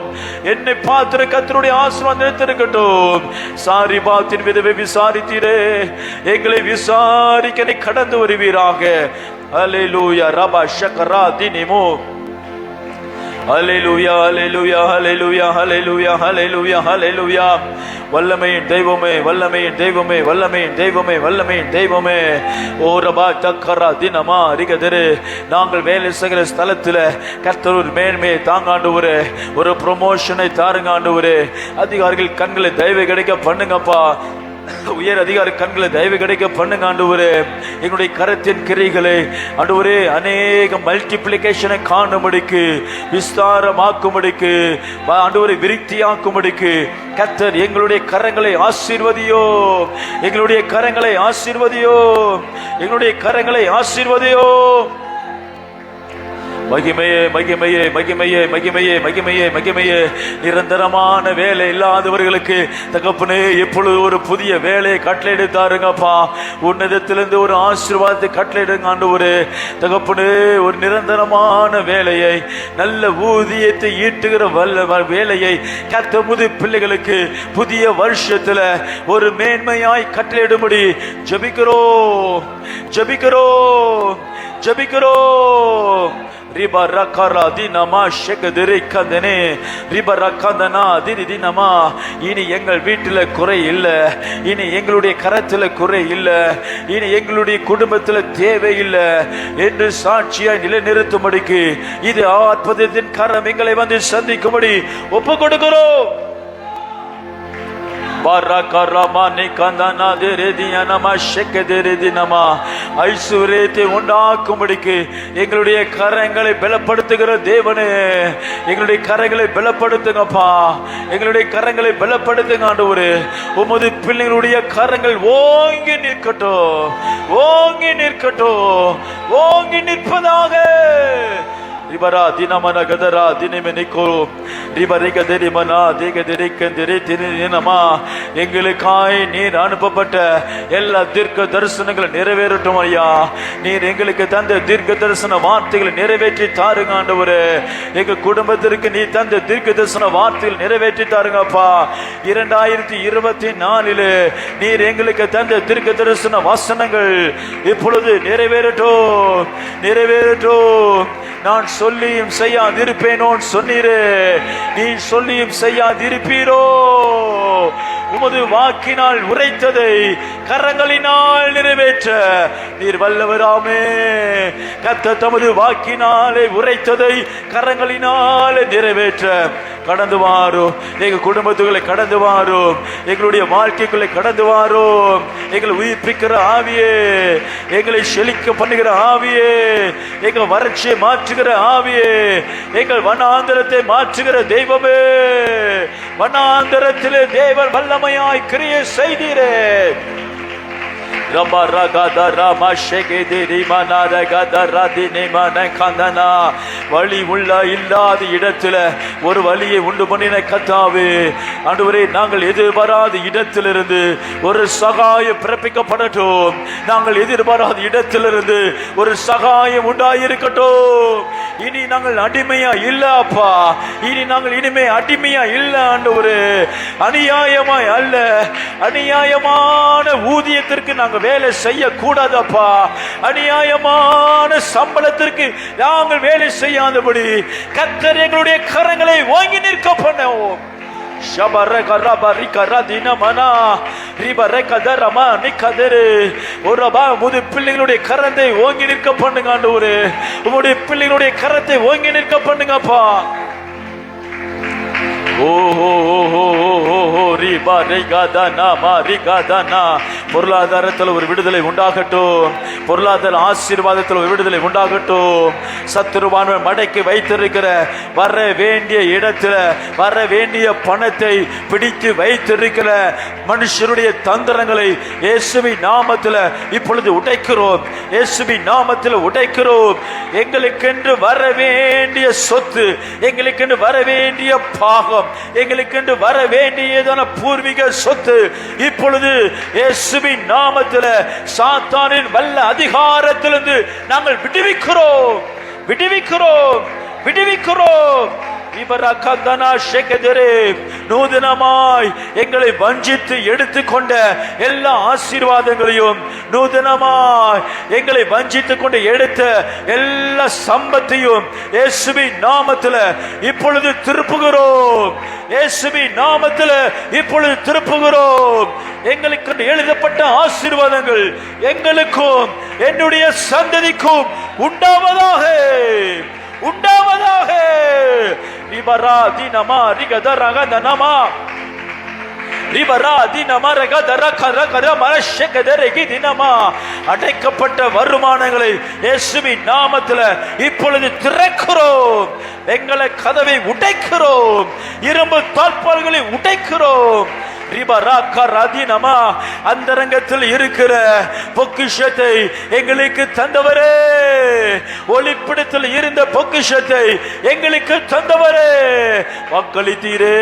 என்னை பார்த்து கர்த்தருடைய ஆசீர்வாதம் நிறுத்திருக்கட்டும். சாரி பாத்தின் விதவை விசாரித்தீரே, எங்களை விசாரிக்க கடந்து வருவீராக. அல்லேலூயா. ரபா ஷக்கரா தினிமோ ஹல்லேலூயா ஹல்லேலூயா ஹல்லேலூயா ஹல்லேலூயா ஹல்லேலூயா ஹல்லேலூயா. வல்லமையின் தெய்வமே, வல்லமையின் தெய்வமே, வல்லமையின் தெய்வமே, வல்லமையின் தெய்வமே. ஓ ரபா தக்கரா தினமா அரிகதரு. நாங்கள் வேலை செய்கிற ஸ்தலத்தில் கர்த்தர் ஒரு மேன்மையை தாங்காண்டு ஒரு ப்ரொமோஷனை தாருங்காண்டு அதிகாரிகள் கண்களை தயவு கிடைக்க பண்ணுங்கப்பா. உயர் அதிகாரி கண்களை தயவு கிடைக்க பண்ணுங்க ஆண்டவரே. எங்களுடைய கரத்தின் கிரைகளை ஆண்டவரே அநேக மல்டிப்ளிகேஷனை காணும்படிக்கு, விஸ்தாரமாக்கும்படிக்கு, ஆண்டவரை விருத்தியாக்கும்படிக்கு கர்த்தர் எங்களுடைய கரங்களை ஆசீர்வதியோ, எங்களுடைய கரங்களை ஆசீர்வதியோ, எங்களுடைய கரங்களை ஆசீர்வதியோ. மகிமையே மகிமையே மகிமையே மகிமையே மகிமையே மகிமையே. நிரந்தரமான வேலை இல்லாதவர்களுக்கு தகப்பனே எப்பொழுது ஒரு புதிய வேலையை கட்டளையிடுத்தாருங்கப்பா. உன்னதத்திலிருந்து ஒரு ஆசீர்வாதத்தை கட்டளையிடுங்க ஆண்டவரே. தகப்பனே ஒரு நிரந்தரமான வேலையை, நல்ல ஊதியத்தை ஈட்டுகிற வேலையை கர்த்தர் பிள்ளைகளுக்கு புதிய வருஷத்துல ஒரு மேன்மையாய் கட்டளையிடும்படி ஜெபிக்கிறோம் ஜெபிக்கிறோம் ஜெபிக்கிறோம். ரிபா ரக்கரா தினமா ஷெகதரி கந்தனே ரிபா ரக்கந்தனா திதி தினமா. இனி எங்கள் வீட்டில் குறை இல்லை, இனி எங்களுடைய கரத்தில் குறை இல்லை, இனி எங்களுடைய குடும்பத்தில் தேவை இல்லை என்று சாட்சியாய் நிலைநிறுத்தும்படிக்கு இது அற்புதத்தின் கரம் எங்களை வந்து சந்திக்கும்படி ஒப்பு கொடுக்கிறோம். ஐஸ்வர்யத்தை உண்டாக்கும்படிக்கு எங்களுடைய கரங்களை பலப்படுத்துகிற தேவனே, எங்களுடைய கரங்களை பலப்படுத்துங்கப்பா, எங்களுடைய கரங்களை பலப்படுத்துங்க ஆண்டவரே. உமது பிள்ளைகளுடைய கரங்கள் ஓங்கி நிற்கட்டும், ஓங்கி நிற்கட்டும், ஓங்கி நிற்பதாக. ரிபரா தினமன கதரா தினமே நிக்கோ ரிபரிக தெரிமனா தேக தெரிக்கந்திரி தினமா. எங்களுக்காய் நீர் அனுப்பப்பட்ட எல்லா தீர்க்க தரிசனங்களை நிறைவேறட்டும் ஐயா. நீர் எங்களுக்கு தந்த தீர்க்க தரிசன வார்த்தைகளை நிறைவேற்றி தாருங்க ஆண்டவரே. எங்க குடும்பத்திற்கு நீ தந்த தீர்க்க தரிசன வார்த்தைகள் நிறைவேற்றி தாருங்கப்பா. 2024 நீர் எங்களுக்கு தந்த தீர்க்க தரிசன வசனங்கள் இப்பொழுது நிறைவேறட்டும், நிறைவேறட்டும். நான் சொல்லியும் செய்யாதிருப்பேனோ சொன்னீரே, நீ சொல்லியும் செய்யாதிருப்பீரோ. உமது வாக்கினால் உரைத்ததை கரங்களினால் நிறைவேற்ற நீர் வல்லவராமே. கர்த்தர் தமது வாக்கினாலே உரைத்ததை கரங்களினாலே நிறைவேற்ற கடந்து வாரும். எங்க குடும்பத்துக்குள்ளே கடந்து வாரும், எங்களுடைய வாழ்க்கைக்குள்ளே கடந்து வாரும். எங்களை உயிர்ப்பிக்கிற ஆவியே, எங்களை செழிக்க பண்ணுகிற ஆவியே, எங்கள் வறட்சியை மாற்றுகிற ஆவியே, எங்கள் வனாந்தரத்தை மாற்றுகிற தெய்வமே. வனாந்தரத்திலே தேவன் வல்லமையாய் கிரியை செய்தீரே. வழி உள்ள இல்லாத இடத்துல ஒரு வழியை உண்டு பண்ணின கர்த்தாவே ஆண்டவரே, நாங்கள் எதிர்பாராத இடத்திலிருந்து ஒரு சகாயம் பிறப்பிக்கப்படட்டும். நாங்கள் எதிர்பாராத இடத்திலிருந்து ஒரு சகாயம் உண்டாயிருக்கட்டும். இனி நாங்கள் அடிமையா இல்ல அப்பா, இனி நாங்கள் இனிமே அடிமையா இல்ல ஆண்டவரே. அநியாயமாய் அல்ல, அநியாயமான ஊதியத்திற்கு நாங்கள் வேலை செய்ய கூடாதப்பா. அநியாயமான சம்பளத்திற்கு நாங்கள் வேலை செய்யாதபடி கர்த்தர் எங்களுடைய கரங்களை வாங்கி நிற்க பண்ணுவோம். பிள்ளைகளுடைய கரத்தை ஓங்கி நிற்க பண்ணுங்க ஆண்டவரே. உங்களுடைய பிள்ளைகளுடைய கரத்தை ஓங்கி நிற்க பண்ணுங்கப்பா. பொருளாதாரத்தில் ஒரு விடுதலை உண்டாகட்டும், பொருளாதார ஆசீர்வாதத்தில் ஒரு விடுதலை உண்டாகட்டும். சத்துருவான மடக்கி வைத்திருக்கிற வர வேண்டிய இடத்துல வர வேண்டிய பணத்தை பிடித்து வைத்திருக்கிற மனுஷருடைய தந்திரங்களை இயேசுவின் நாமத்தில் இப்பொழுது உடைக்கிறோம், இயேசுவின் நாமத்தில் உடைக்கிறோம். எங்களுக்கென்று வர வேண்டிய சொத்து, எங்களுக்கென்று வர வேண்டிய பாகம், எங்களுக்கென்று வர வேண்டியதான பூர்வீக சொத்து இப்பொழுது இயேசுவின் நாமத்தில் சாத்தானின் வல்ல அதிகாரத்திலிருந்து நாங்கள் விடுவிக்கிறோம், விடுவிக்கிறோம், விடுவிக்கிறோம். நூதனமாய் எங்களை வஞ்சித்து எடுத்துக்கொண்ட எல்லா ஆசீர்வாதங்களையும் நூதனமாய் எங்களை வஞ்சித்துக் கொண்டு எடுத்த எல்லா சம்பத்தையும் இயேசுவின் நாமத்தில் இப்பொழுது திருப்புகிறோம். இயேசுவின் நாமத்தில் இப்பொழுது திருப்புகிறோம். எங்களுக்கு எழுதப்பட்ட ஆசீர்வாதங்கள் எங்களுக்கும் என்னுடைய சந்ததிக்கும் உண்டாவதாக, உண்டாவதாக. ரிபரா தினமா ரிகத ரகதனமா அடைக்கப்பட்ட வருமானங்களை இயேசுவின் நாமத்தில் இப்பொழுது திறக்கிறோம். எங்களை கதவை உடைக்கிறோம், இரும்பு தாழ்பால்களை உடைக்கிறோம். அந்தரங்கத்தில் இருக்கிற பொக்கிஷத்தை எங்களுக்கு தந்தவரே, ஒளிப்பிடத்தில் இருந்த பொக்கிஷத்தை எங்களுக்கு தந்தவரே, வாக்களித்தீரே,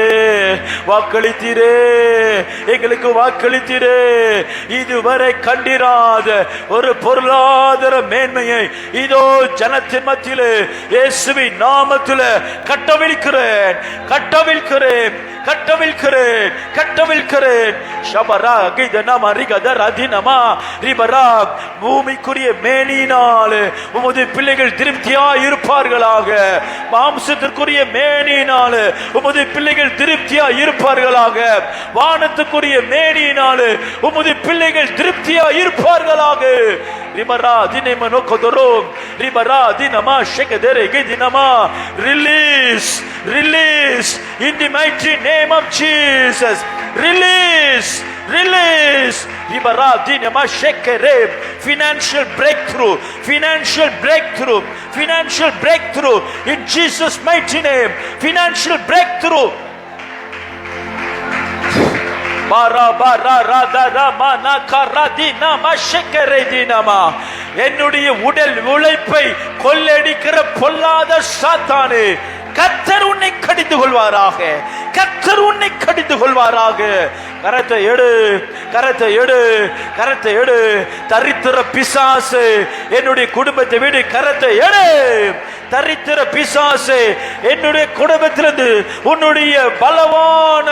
வாக்களித்தீரே, எங்களுக்கு வாக்களித்தீரே. இதுவரை கண்டிராத ஒரு பொருளாதார மேன்மையை இதோ ஜனத்தின் மத்தியிலே இயேசுவின் நாமத்தில் கட்டவிழ்க்கிறேன், கட்டவிழ்க்கிறேன், கட்டவிழ்க்கிறேன், கட்டவிழ்க்கிறேன். பூமிக்குரிய மேனியினால் உமது பிள்ளைகள் திருப்தியாய் இருப்பார்களாக. மாம்சத்திற்குரிய மேனியினால் உமது பிள்ளைகள் திருப்தியாய் இருப்பார்களாக. வானத்துக்குரிய மேனியினால் உமது பிள்ளைகள் திருப்தியாய் இருப்பார்களாக. Release, release in the mighty name of Jesus. Release, release. Financial breakthrough, financial breakthrough, financial breakthrough in Jesus' mighty name. Financial breakthrough. என்னுடைய உடல் உழைப்பை கொள்ளடிக்கிற பொல்லாத சாத்தானே, கர்த்தர் உன்னை கடிந்து கொள்வாராக, கர்த்தர் உன்னை கடிந்து கொள்வாராக. கரத்தை எடு, கரத்தை எடு, கரத்தை எடு. தரித்திர பிசாசு என்னுடைய குடும்பத்தை விடு, கரத்தை எடு. தரித்திர பிசாசு என்னுடைய குடும்பத்திலிருந்து உன்னுடைய பலவான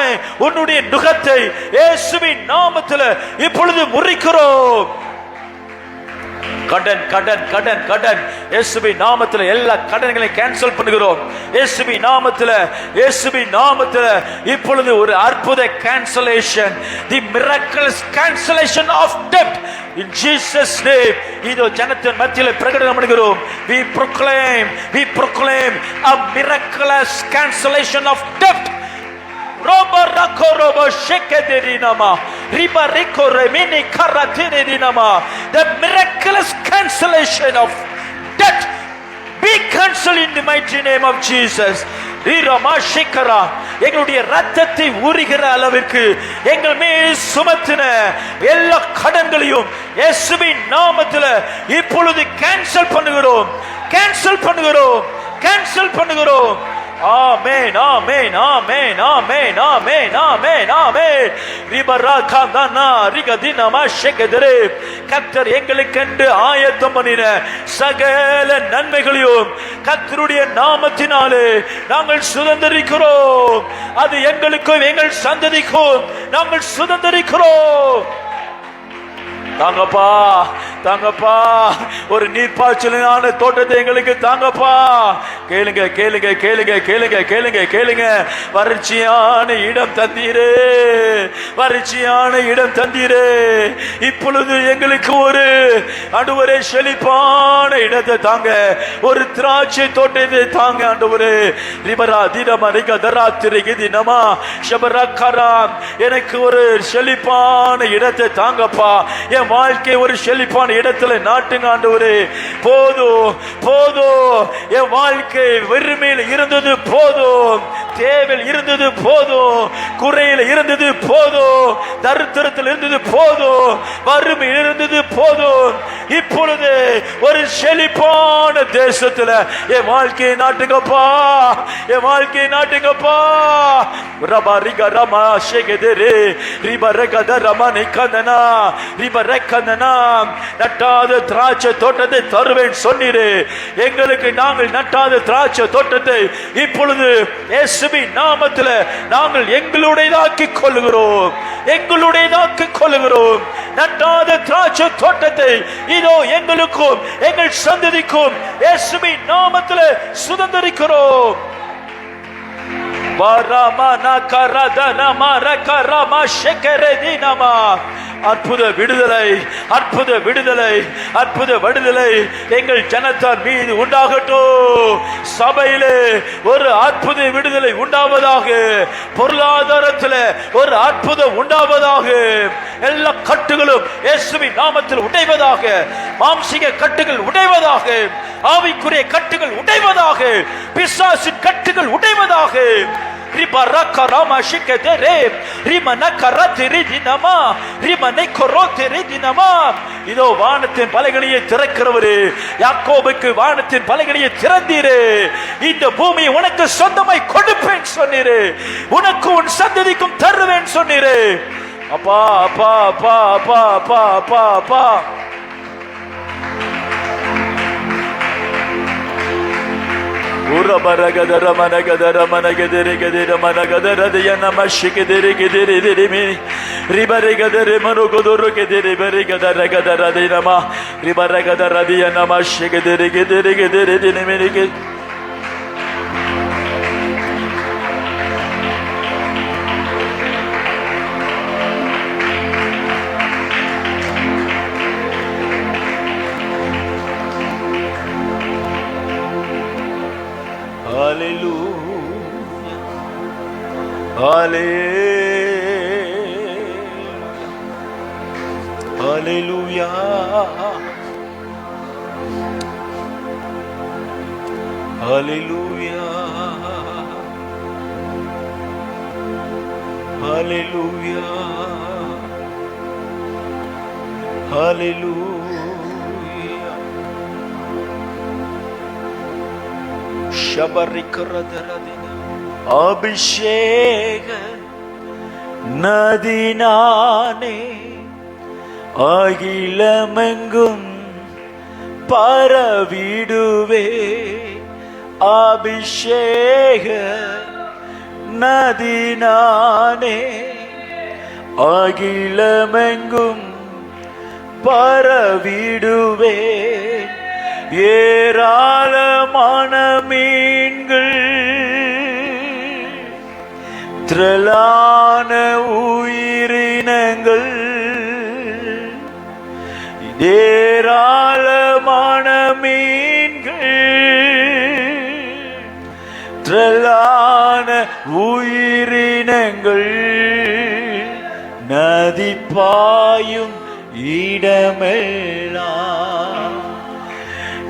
உன்னுடைய நுகத்தை இயேசுவின் நாமத்தில் இப்பொழுது முறிக்கிறோம். கடன், கடன், கடன், கடன் இயேசுவின் நாமத்தில் எல்லா கடன்களையும் கேன்சல் பண்ணுகிறோம். இயேசுவின் நாமத்தில், இயேசுவின் நாமத்தில் இப்பொழுது ஒரு அற்புத cancellation, the miraculous cancellation of டெப்ட் in Jesus name. இதோ ஜனத்தின் மத்தியில் பிரகடனம் பண்ணுகிறோம். we proclaim a miraculous cancellation of debt. roba rako roba shekederinama riba reko remini karatinedinama. The miraculous cancellation of debt be cancelled in the mighty name of Jesus. எங்களுடைய ரத்தத்தை ஊறுகிற அளவிற்கு எங்கள் மேல் சுமத்தின எல்லா கடன்களையும் இயேசுவின் நாமத்தில் இப்பொழுது கேன்சல் பண்ணுகிறோம், கேன்சல் பண்ணுகிறோம், கேன்சல் பண்ணுகிறோம். ஆமென், ஆமென், ஆமென், ஆமென், ஆமென், ஆமென், ஆமென். ரிபராகாதனா ரிகதினமா ஷெகதரே. கர்த்தர் எங்களுக்கென்று ஆயத்தம் பண்ணின சகல நன்மைகளையும் கர்த்தருடைய நாமத்தினாலே நாங்கள் சுதந்தரிக்கிறோம். அது எங்களுக்கும் எங்கள் சந்ததிக்கும் நாங்கள் சுதந்தரிக்கிறோம். தாங்கப்பா, தாங்கப்பா, ஒரு நீர்ப்பாய்ச்சலான தோட்டத்தை எங்களுக்கு தாங்கப்பா. கேளுங்க, கேளுங்க, கேளுங்க, கேளுங்க, கேளுங்க, கேளுங்க. வறட்சியான இடம் தந்தீரே, வறட்சியான இடம் தந்தீரே. இப்பொழுது எங்களுக்கு ஒரு ஆண்டவரே செழிப்பான இடத்தை தாங்க, ஒரு திராட்சை தோட்டத்தை தாங்க ஆண்டவரே. ரிபரா தினமா ரிகதரா திரிகி தினமா ஷபரக்கராம். எனக்கு ஒரு செழிப்பான இடத்தை தாங்கப்பா. என் வாழ்க்கை ஒரு செழிப்பான இடத்துல நாட்டுங்க ஆண்டவரே. போதும், போதும். என் வாழ்க்கை வெறுமையில் இருந்தது போதும், தேவையில் இருந்தது போதும், குறையில் இருந்தது போதும், தரித்திரத்தில் இருந்தது போதும், வறுமையில் இருந்தது போதும். இப்பொழுது ஒரு செழிப்பான தேசத்துல என் வாழ்க்கையை நாட்டுங்கப்பா, என் வாழ்க்கையை நாட்டுங்கப்பா. ரபா ரிக ரமா ஷெகதரே ரிப ரகத ரமா நிகந்தனா ரிப ரகந்தனா. நட்டாத திராட்சை தோட்டத்தை தருவேன் சொன்னீரே. எங்களுக்கு நாங்கள் நட்டாத திராட்சை தோட்டத்தை இப்பொழுது இயேசுவின் நாமத்தில் நாங்கள் எங்களுடையதாக்கிக் கொள்ளுகிறோம், எங்களுடையதாக்கிக் கொள்ளுகிறோம். நட்டாத திராட்சை திராட்சை தோட்டத்தை இதோ எங்களுக்கும் எங்கள் சந்ததிக்கும் இயேசுவின் நாமத்திலே சுதந்தரிக்கிறோம். அற்புத விடுதலை, அற்புத விடுதலை, அற்புத விடுதலை எங்கள் ஜனத்தார் மீது உண்டாகட்டும். சபையிலே ஒரு அற்புத விடுதலை உண்டாவதாக, பொருளாதாரத்தில் ஒரு அற்புதம் உண்டாவதாக, எல்லா கட்டுகளும் இயேசுவின் நாமத்தில் உடைவதாக, மாம்சீக கட்டுகள் உடைவதாக, ஆவிக்குரிய கட்டுகள் உடைவதாக, பிசாசின் கட்டுகள் உடைவதாக. இதோ வானத்தின் பலகணியை திறக்கிறவரே, யாக்கோபுக்கு வானத்தின் பலகணியை திறந்தீரே, இந்த பூமியை உனக்கு சொந்தமாய் கொடுப்பேன் சொன்னீரே, உனக்கு உன் சந்ததிக்கும் தருவேன் சொன்னீரே. அப்பா அப்பா அப்பா அப்பா அப்பா அப்பா அப்பா Urabaragada managada managada gada managada diyana mashikadere gedere derimi ribaragada manogodoro gedere barigada ragada radinama ribaragada radiyana mashikadere gedere gedere derimi. Hallelujah, hallelujah, hallelujah, hallelujah, hallelujah. அபிஷேக நதினானே அகிலமெங்கும் பரவிடுவே. அபிஷேக நதினானே அகிலமெங்கும் பரவிடுவே. ஏராளமான மீன்கள் திரளான உயிரினங்கள், ஏராளமான மீன்கள் திரளான உயிரினங்கள் நதி பாயும் இடமெல்லாம்,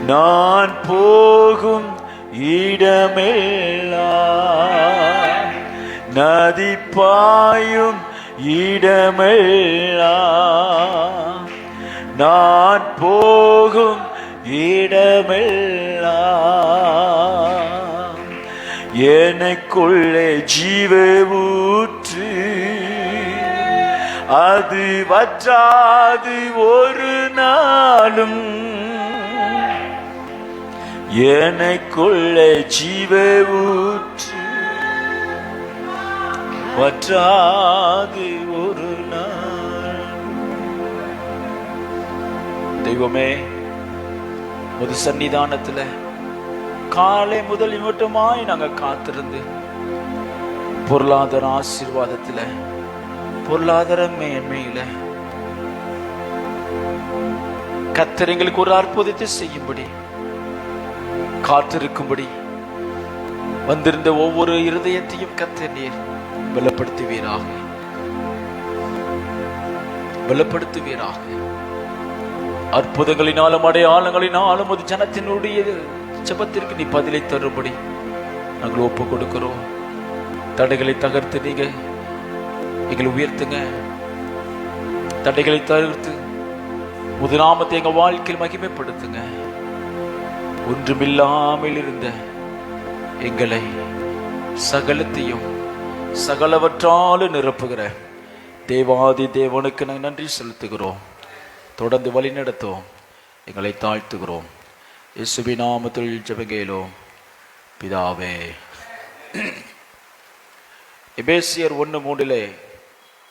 நான் போகும் இடமெல்லாம், நதி பாயும் இடமெல்லாம், நான் போகும் இடமெல்லாம், எனக்குள்ளே ஜீவ ஊற்று அது வற்றாது ஒரு நாளும். எனக்குள்ளே ஜீவ ஊற்று வற்றாது ஒரு நாள். தெய்வமே, ஒரு சன்னிதானத்துல காலை முதல் மட்டுமாய் நாங்க காத்திருந்து பொருளாதார ஆசீர்வாதத்துல, பொருளாதார மேன்மையில கர்த்தர் எங்களுக்கு ஒரு அற்புதத்தை செய்யும்படி காத்திருக்கும்படி வந்திருந்த ஒவ்வொரு இருதயத்தையும் கர்த்தர் நீர் பலப்படுத்துவீராக, பலப்படுத்துவீராக. அற்புதங்களினாலும் அடையாளங்களினாலும் ஒரு ஜனத்தினுடைய ஜெபத்திற்கு நீ பதிலை தரும்படி நாங்கள் ஒப்பு கொடுக்கிறோம். தடைகளை தகர்த்து நீங்க எங்களை உயர்த்துங்க. தடைகளை தகர்த்து உமது நாமத்தை எங்க வாழ்க்கையில் மகிமைப்படுத்துங்க. ஒன்றுமில்லாமல் இருந்த எங்களை சகலத்தையும் சகலவற்றாலும் நிரப்புகிற தேவாதி தேவனுக்கு நாங்கள் நன்றி செலுத்துகிறோம். தொடர்ந்து வழி நடத்துவோம், எங்களை தாழ்த்துகிறோம். இயேசுவின் நாமத்தில் ஜெபங்கேலோம் பிதாவே. எபேசியர் 1:3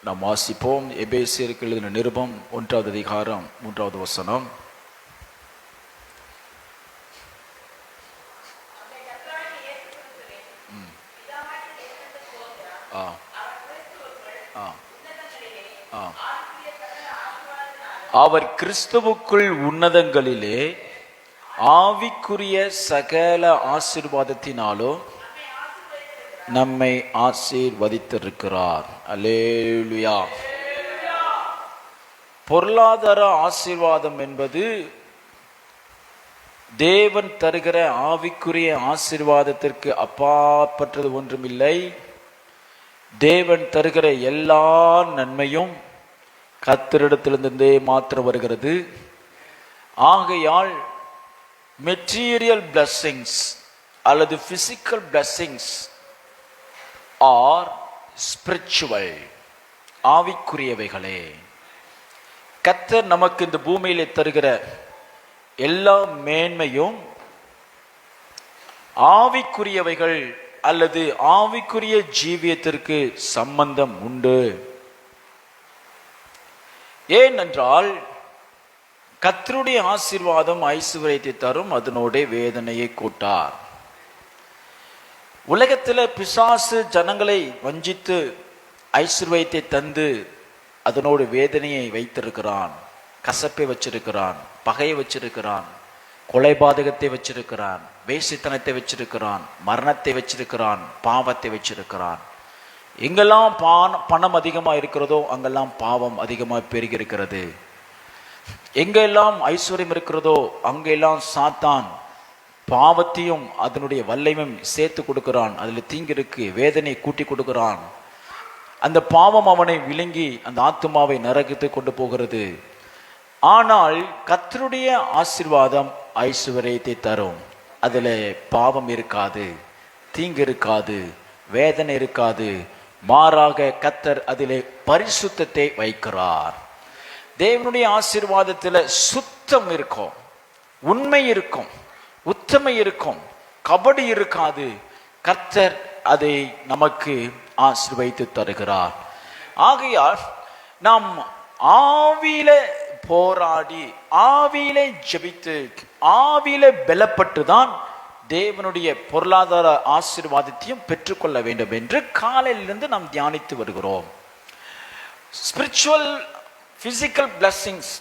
நாம் வாசிப்போம். எபேசியருக்கு எழுதின நிருபம் 1வது அதிகாரம் 3வது வசனம். அவர் கிறிஸ்துவுக்குள் உன்னதங்களிலே ஆவிக்குரிய சகல ஆசீர்வாதத்தினாலும் நம்மை ஆசீர்வதித்திருக்கிறார். அல்லேலூயா. பொருளாதார ஆசீர்வாதம் என்பது தேவன் தருகிற ஆவிக்குரிய ஆசீர்வாதத்திற்கு அப்பாற்பட்டது ஒன்றுமில்லை. தேவன் தருகிற எல்லா நன்மையும் கர்த்தரிடத்திலிருந்தே மாத்திரம் வருகிறது. ஆகையால் மெட்டீரியல் பிளஸ்ஸிங்ஸ் அல்லது பிசிக்கல் பிளஸ்ஸிங்ஸ் ஆர் ஸ்பிரிச்சுவல், ஆவிக்குரியவைகளே. கர்த்தர் நமக்கு இந்த பூமியிலே தருகிற எல்லா மேன்மையும் ஆவிக்குரியவைகள் அல்லது ஆவிக்குரிய ஜீவியத்திற்கு சம்பந்தம் உண்டு. ஏனென்றால் கர்த்தருடைய ஆசீர்வாதம் ஐசுவரியத்தை தரும், அதனோட வேதனையை கூட்டார். உலகத்தில் பிசாசு ஜனங்களை வஞ்சித்து ஐசுவரியத்தை தந்து அதனோடு வேதனையை வைத்திருக்கிறான். கசப்பை வச்சிருக்கிறான், பகையை வச்சிருக்கிறான், கொலைபாதகத்தை வச்சிருக்கிறான், வேசித்தனத்தை வச்சிருக்கிறான், மரணத்தை வச்சிருக்கிறான், பாவத்தை வச்சிருக்கிறான். எங்கெல்லாம் பணம் அதிகமாக இருக்கிறதோ அங்கெல்லாம் பாவம் அதிகமாக பெருகி இருக்கிறது. எங்கெல்லாம் ஐஸ்வர்யம் இருக்கிறதோ அங்கெல்லாம் சாத்தான் பாவத்தையும் அதனுடைய வல்லையும் சேர்த்து கொடுக்கிறான். அதில் தீங்கு இருக்கு, வேதனை கூட்டி கொடுக்கிறான். அந்த பாவம் அவனை விழுங்கி அந்த ஆத்துமாவை நரகத்தை கொண்டு போகிறது. ஆனால் கர்த்தருடைய ஆசீர்வாதம் ஐஸ்வர்யத்தை தரும். அதில் பாவம் இருக்காது, தீங்கு இருக்காது, வேதனை இருக்காது. மாறாக கர்த்தர் அதிலே பரிசுத்தத்தை வைக்கிறார். தேவனுடைய ஆசீர்வாதத்தில் சுத்தம் இருக்கும், உண்மை இருக்கும், உத்தமை இருக்கும், கபடி இருக்காது. கர்த்தர் அதை நமக்கு ஆசீர்வதித்து தருகிறார். ஆகையால் நாம் ஆவியில போராடி, ஆவியில ஜெபித்து, ஆவியில பலப்பட்டு தான் தேவனுடைய பொருளாதார ஆசீர்வாதத்தையும் பெற்றுக்கொள்ள வேண்டும் என்று காலையிலிருந்து நாம் தியானித்து வருகிறோம். ஸ்பிரிச்சுவல் பிசிக்கல் பிளஸ்ஸிங்ஸ்,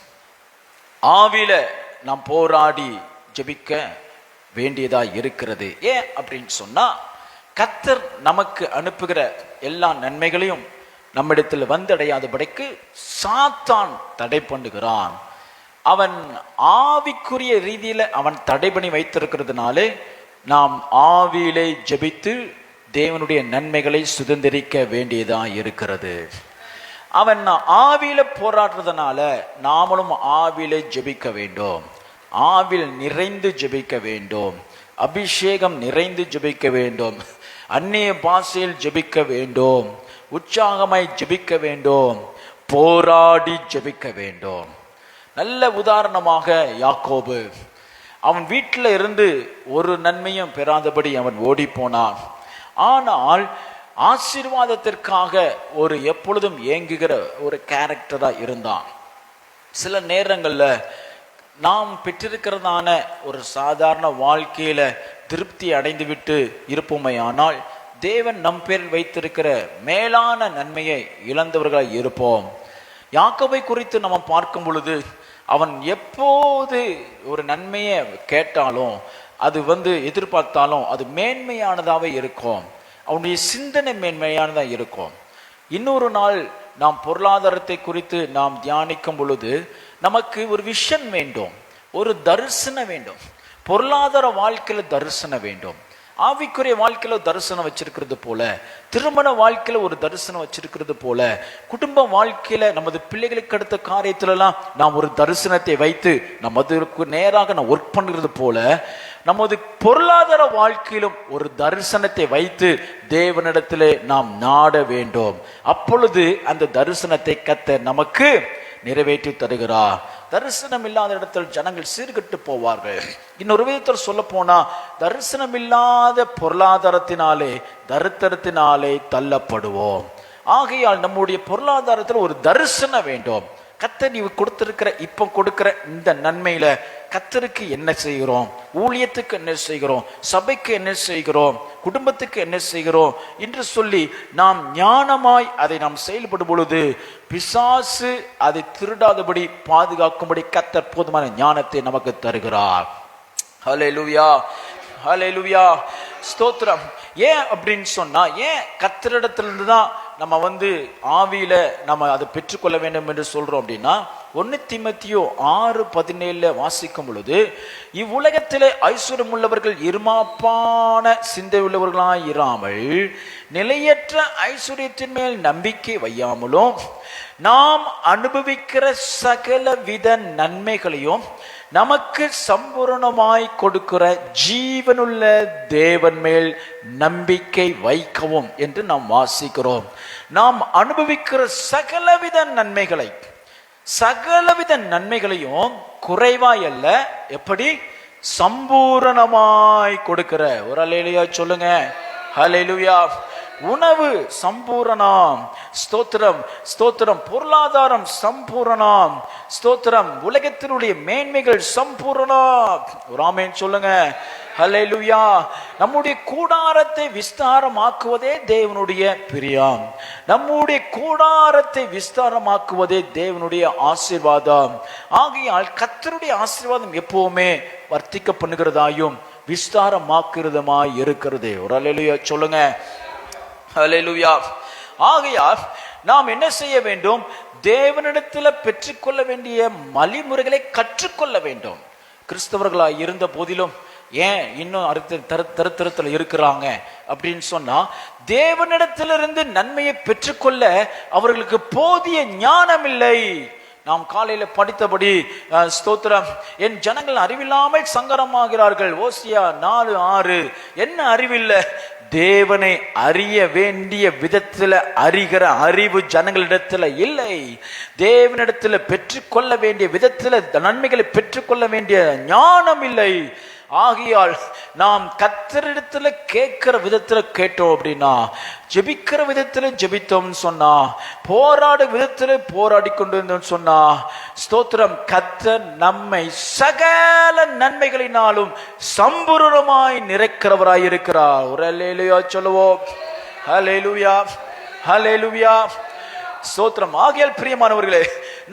ஆவியில நாம் போராடி ஜெபிக்க வேண்டியதா இருக்கிறது. ஏன் அப்படின்னு சொன்னா, கர்த்தர் நமக்கு அனுப்புகிற எல்லா நன்மைகளையும் நம்மிடத்தில் வந்தடையாதபடிக்கு சாத்தான் தடை பண்ணுகிறான். அவன் ஆவிக்குரிய ரீதியில அவன் தடை பண்ணி வைத்திருக்கிறதுனாலே நாம் ஆவியிலே ஜெபித்து தேவனுடைய நன்மைகளை சுதந்திரிக்க வேண்டியதா இருக்கிறது. அவன் ஆவியில போராடுறதுனால நாமளும் ஆவியிலே ஜெபிக்க வேண்டும். ஆவில் நிறைந்து ஜெபிக்க வேண்டும், அபிஷேகம் நிறைந்து ஜெபிக்க வேண்டும், அந்நிய பாஷையில் ஜெபிக்க வேண்டும், உற்சாகமாய் ஜெபிக்க வேண்டும், போராடி ஜெபிக்க வேண்டும். நல்ல உதாரணமாக யாக்கோபு, அவன் வீட்டில் இருந்து ஒரு நன்மையும் பெறாதபடி அவன் ஓடி போனான். ஆனால் ஆசீர்வாதத்திற்காக ஒரு எப்பொழுதும் ஏங்குகிற ஒரு கேரக்டரா இருந்தான். சில நேரங்கள்ல நாம் பெற்றிருக்கிறதான ஒரு சாதாரண வாழ்க்கையில திருப்தி அடைந்து விட்டு இருப்போமே, ஆனால் தேவன் நம் பேரில் வைத்திருக்கிற மேலான நன்மையை இழந்தவர்களாய் இருப்போம். யாக்கோபை குறித்து நம்ம பார்க்கும் பொழுது, அவன் எப்போது ஒரு நன்மையை கேட்டாலும் அது எதிர்பார்த்தாலும் அது மேன்மையானதாகவே இருக்கும். அவனுடைய சிந்தனை மேன்மையானதாக இருக்கும். இன்னொரு நாள் நாம் பொருளாதாரத்தை குறித்து நாம் தியானிக்கும் பொழுது நமக்கு ஒரு விஷன் வேண்டும், ஒரு தரிசனம் வேண்டும். பொருளாதார வாழ்க்கையில தரிசனம் வேண்டும். ஆவிக்குரிய வாழ்க்கையில தரிசனம் வச்சிருக்கிறது போல, திருமண வாழ்க்கையில ஒரு தரிசனம் வச்சிருக்கிறது போல, குடும்ப வாழ்க்கையில நமது பிள்ளைகளுக்கு அடுத்த காரியத்திலலாம் நாம் ஒரு தரிசனத்தை வைத்து நம்ம அதற்கு நேராக நாம் ஒர்க் பண்ணுறது போல, நமது பொருளாதார வாழ்க்கையிலும் ஒரு தரிசனத்தை வைத்து தேவனிடத்திலே நாம் நாட வேண்டும். அப்பொழுது அந்த தரிசனத்தை கர்த்தர் நமக்கு நிறைவேற்றி தருகிறார். தரிசனம் இல்லாத இடத்தில் ஜனங்கள் சீர்கெட்டு போவார்கள். இன்னொரு விதத்தில் சொல்ல போனா, தரிசனம் இல்லாத பொருளாதாரத்தினாலே தரித்திரத்தினாலே தள்ளப்படுவோம். ஆகையால் நம்முடைய பொருளாதாரத்தில் ஒரு தரிசனம் வேண்டும். கர்த்தர் நீ கொடுத்திருக்கிற இப்ப கொடுக்கிற இந்த நன்மையில கர்த்தருக்கு என்ன செய்கிறோம், ஊழியத்துக்கு என்ன செய்கிறோம், சபைக்கு என்ன செய்கிறோம், குடும்பத்துக்கு என்ன செய்கிறோம் என்று சொல்லி நாம் ஞானமாய் அதை நாம் செயல்படும் பொழுது பிசாசு அதை திருடாதபடி பாதுகாக்கும்படி கர்த்தர் போதுமான ஞானத்தை நமக்கு தருகிறார். ஹல்லேலூயா, ஹல்லேலூயா, ஸ்தோத்திரம். ஏன் அப்படின்னு சொன்னா, ஏன் கர்த்தரிடத்திலிருந்து தான் நம்ம ஆவியில நம்ம அதை பெற்றுக்கொள்ள வேண்டும் என்று சொல்றோம் அப்படின்னா, 1 தீமோத்தேயு 6:17 வாசிக்கும் பொழுது, இவ்வுலகத்திலே ஐஸ்வர்யம் உள்ளவர்கள் இருமாப்பான சிந்தை உள்ளவர்களாய் இராமல் நிலையற்ற ஐஸ்வர்யத்தின் மேல் நம்பிக்கை வையாமலும் நாம் அனுபவிக்கிற சகல வித நன்மைகளையும் நமக்கு சம்பூரணமாய் கொடுக்கிற ஜீவனுள்ள தேவன் மேல் நம்பிக்கை வைக்கவும் என்று நாம் வாசிக்கிறோம். நாம் அனுபவிக்கிற சகலவித நன்மைகளையும் குறைவாய் அல்ல, எப்படி சம்பூரணமாய் கொடுக்கிற. ஒரு அல்லேலூயா சொல்லுங்க. ஹல்லேலூயா. உணவு சம்பூரணம், ஸ்தோத்திரம், ஸ்தோத்திரம். பொருளாதாரம் சம்பூரணம், ஸ்தோத்திரம். உலகத்தினுடைய மேன்மைகள் சம்பூரணம். ஒரு ஆமென் சொல்லுங்க. ஹல்லேலூயா. நம்முடைய கூடாரத்தை விஸ்தாரமாக்குவதே தேவனுடைய பிரியம். நம்முடைய கூடாரத்தை விஸ்தாரமாக்குவதே தேவனுடைய ஆசீர்வாதம். ஆகையால் கர்த்தருடைய ஆசீர்வாதம் எப்பவுமே வர்த்திக்க பண்ணுகிறதாயும் விஸ்தாரமாக்குறதுமாய் இருக்கிறது. ஒரு அல்லேலூயா சொல்லுங்க. ஹல்லேலூயா. ஆகையால் நாம் என்ன செய்ய வேண்டும்? தேவனிடத்தில் பெற்றுக்கொள்ள வேண்டிய வழிமுறைகளை கற்றுக்கொள்ள வேண்டும். கிறிஸ்தவர்களாய் இருந்த போதிலும் ஏன் இன்னும் தருத்தரத்தில் இருக்கிறாங்க அப்படின்னு சொன்னா, தேவனிடத்திலிருந்து நன்மையை பெற்றுக்கொள்ள அவர்களுக்கு போதிய ஞானம் இல்லை. நாம் காலையில படித்தபடி, ஸ்தோத்திரம், என் ஜனங்கள் அறிவில்லாமல் சங்கரமாகிறார்கள். ஓசியா 4:6. என்ன அறிவில்லை? தேவனை அறிய வேண்டிய விதத்துல அறிகிற அறிவு ஜனங்களிடத்துல இல்லை. தேவனிடத்துல பெற்றுக்கொள்ள வேண்டிய விதத்துல நன்மைகளை பெற்றுக்கொள்ள வேண்டிய ஞானம் இல்லை. ஆகையால் நாம் கர்த்தரிடத்துல கேட்கிற விதத்துல கேட்டோம் அப்படின்னா, ஜெபிக்கிற விதத்துல ஜெபித்தோம்னு சொன்னா, போராடு விதத்துல போராடி கொண்டு இருந்தோம் சொன்னா, ஸ்தோத்திரம், கர்த்தர் நம்மை சகல நன்மைகளினாலும் சம்பூரணமாய் நிறைக்கிறவராய் இருக்கிறார். ஒரு அல்லேலூயா சொல்லுவோம். ஹல்லேலூயா, ஹல்லேலூயா, ஸ்தோத்திரம். ஆகையால் பிரியமானவர்களே,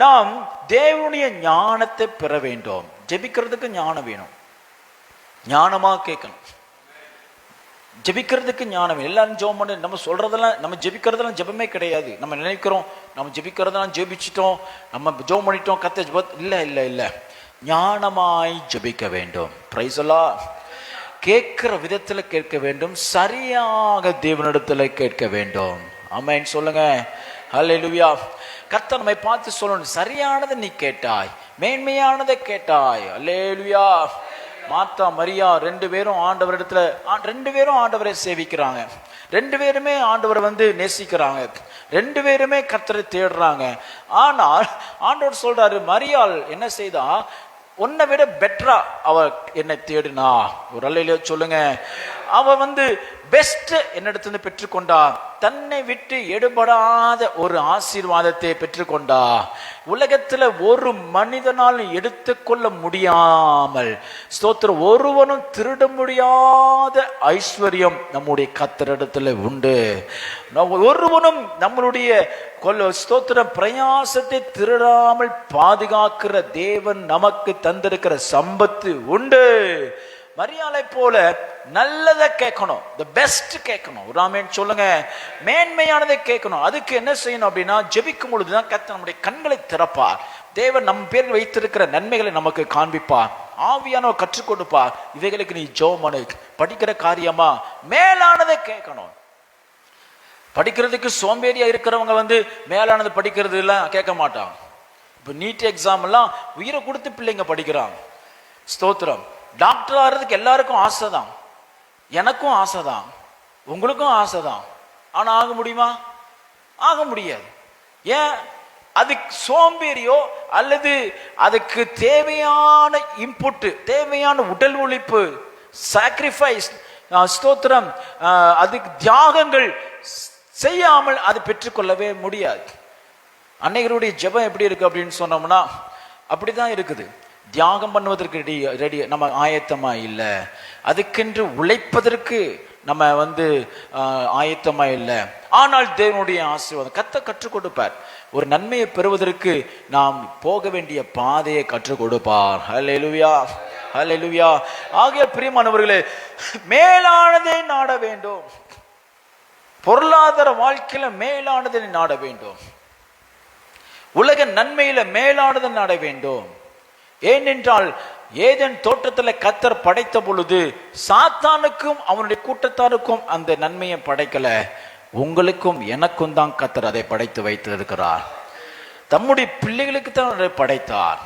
நாம் தேவனுடைய ஞானத்தை பெற வேண்டும். ஜெபிக்கிறதுக்கு ஞானம் வேணும், ஞானமா கேட்கணும். ஜெபிக்கிறதுக்கு ஞானம். எல்லாரும் ஜெபம் பண்ண நம்ம சொல்றதெல்லாம், நம்ம ஜெபிக்கிறதெல்லாம் ஜெபமே கிடையாது. நம்ம நினைக்கிறோம் நம்ம ஜெபிக்கிறதெல்லாம் ஜெபிச்சிட்டோம், நம்ம ஜெபம் பண்ணிட்டோம், கத்த ஜெபம் இல்ல இல்ல இல்ல. ஞானமாய் ஜெபிக்க வேண்டும். பிரைஸ் எல்லாம் கேட்கிற விதத்துல கேட்க வேண்டும், சரியாக தேவனிடத்துல கேட்க வேண்டும். ஆமென் சொல்லுங்க. ஹல்லேலூயா. கர்த்தர் நம்மை பார்த்து சொல்லணும், சரியானதை நீ கேட்டாய், மேன்மையானதை கேட்டாய். ஹல்லேலூயா. மாத்தா மரியா 2 பேரும் ஆண்டவரிடத்துல, 2 பேரும் ஆண்டவரை சேவிக்கிறாங்க, 2 பேருமே ஆண்டவரை நேசிக்கிறாங்க, 2 பேருமே கர்த்தரை தேடுறாங்க. ஆனால் ஆண்டவர் சொல்றாரு, மரியாள் என்ன செய்தா? உன்னை விட பெட்டரா அவ என்னை தேடினா. ஒரு அல்லேலூயா சொல்லுங்க. அவ பெஸ்ட் என்னிடத்துல பெற்றுக்கொண்டா, தன்னை விட்டு எடுபடாத ஒரு ஆசீர்வாதத்தை பெற்றுக்கொண்டா. உலகத்துல ஒரு மனிதனால் எடுத்துக்கொள்ள முடியாமல், ஸ்தோத்திரம், ஒருவனும் திருட முடியாத ஐஸ்வர்யம் நம்முடைய கர்த்தரிடத்துல உண்டு. ஒருவனும் நம்மளுடைய ஸ்தோத்திரம் பிரயாசத்தை திருடாமல் பாதுகாக்கிற தேவன் நமக்கு தந்திருக்கிற சம்பத்து உண்டு. மரியாளை போல நல்லதை கேட்கணும், தி பெஸ்ட் கேட்கணும். ஆமென் சொல்லுங்க. மேன்மையானதை கேட்கணும். அதுக்கு என்ன செய்யணும் அப்படின்னா, ஜெபிக்கும் பொழுதுதான் கர்த்தர் நம்முடைய கண்களை திறப்பார். தேவன் நம் பேரில் வைத்திருக்கிற நன்மைகளை நமக்கு காண்பிப்பார். ஆவியானவர் கற்றுக் கொடுப்பார். இவைகளுக்கு நீ ஜெபம் பண்ணு. படிக்கிற காரியமா மேலானதை கேட்கணும். படிக்கிறதுக்கு சோம்பேறியா இருக்கிறவங்க மேலானது படிக்கிறது எல்லாம் கேட்க மாட்டாங்க. இப்ப நீட் எக்ஸாம் எல்லாம் உயிரை கொடுத்து பிள்ளைங்க படிக்கிறாங்க. ஸ்தோத்திரம். டாக்டர் ஆகிறதுக்கு எல்லாருக்கும் ஆசைதான், எனக்கும் ஆசைதான், உங்களுக்கும் ஆசைதான். ஆனா ஆக முடியுமா? ஆக முடியாது. ஏன்? அதுக்கு சோம்பேறியோ அல்லது அதுக்கு தேவையான இன்புட், தேவையான உடல் உழைப்பு, சாக்ரிஃபைஸ், ஸ்தோத்திரம், அதுக்கு தியாகங்கள் செய்யாமல் அது பெற்றுக்கொள்ளவே முடியாது. அன்னைகளுடைய ஜெபம் எப்படி இருக்கு அப்படின்னு சொன்னோம்னா அப்படிதான் இருக்குது. தியாகம் பண்ணுவதற்கு ரெடி நம்ம ஆயத்தமா இல்லை, அதுக்கென்று உழைப்பதற்கு நம்ம ஆயத்தமா இல்லை. ஆனால் தேவனுடைய ஆசீர்வாதம் கற்றுக் கொடுப்பார். ஒரு நன்மையை பெறுவதற்கு நாம் போக வேண்டிய பாதையை கற்றுக் கொடுப்பார். ஹல்லேலூயா, ஹல்லேலூயா. ஆகிய பிரியமானவர்களே, மேலானதை நாட வேண்டும். பொருளாதார வாழ்க்கையில மேலானதை நாட வேண்டும். உலக நன்மையில மேலானதை நாட வேண்டும். ஏனென்றால் ஏதேன் தோட்டத்தில் கர்த்தர் படைத்த பொழுது சாத்தானுக்கும் அவனுடைய கூட்டத்தாருக்கும் அந்த நன்மையை படைக்கல, உங்களுக்கும் எனக்கும் தான் கர்த்தர் அதை படைத்து வைத்து இருக்கிறார். தம்முடைய பிள்ளைகளுக்கு தான் அதை படைத்தார்.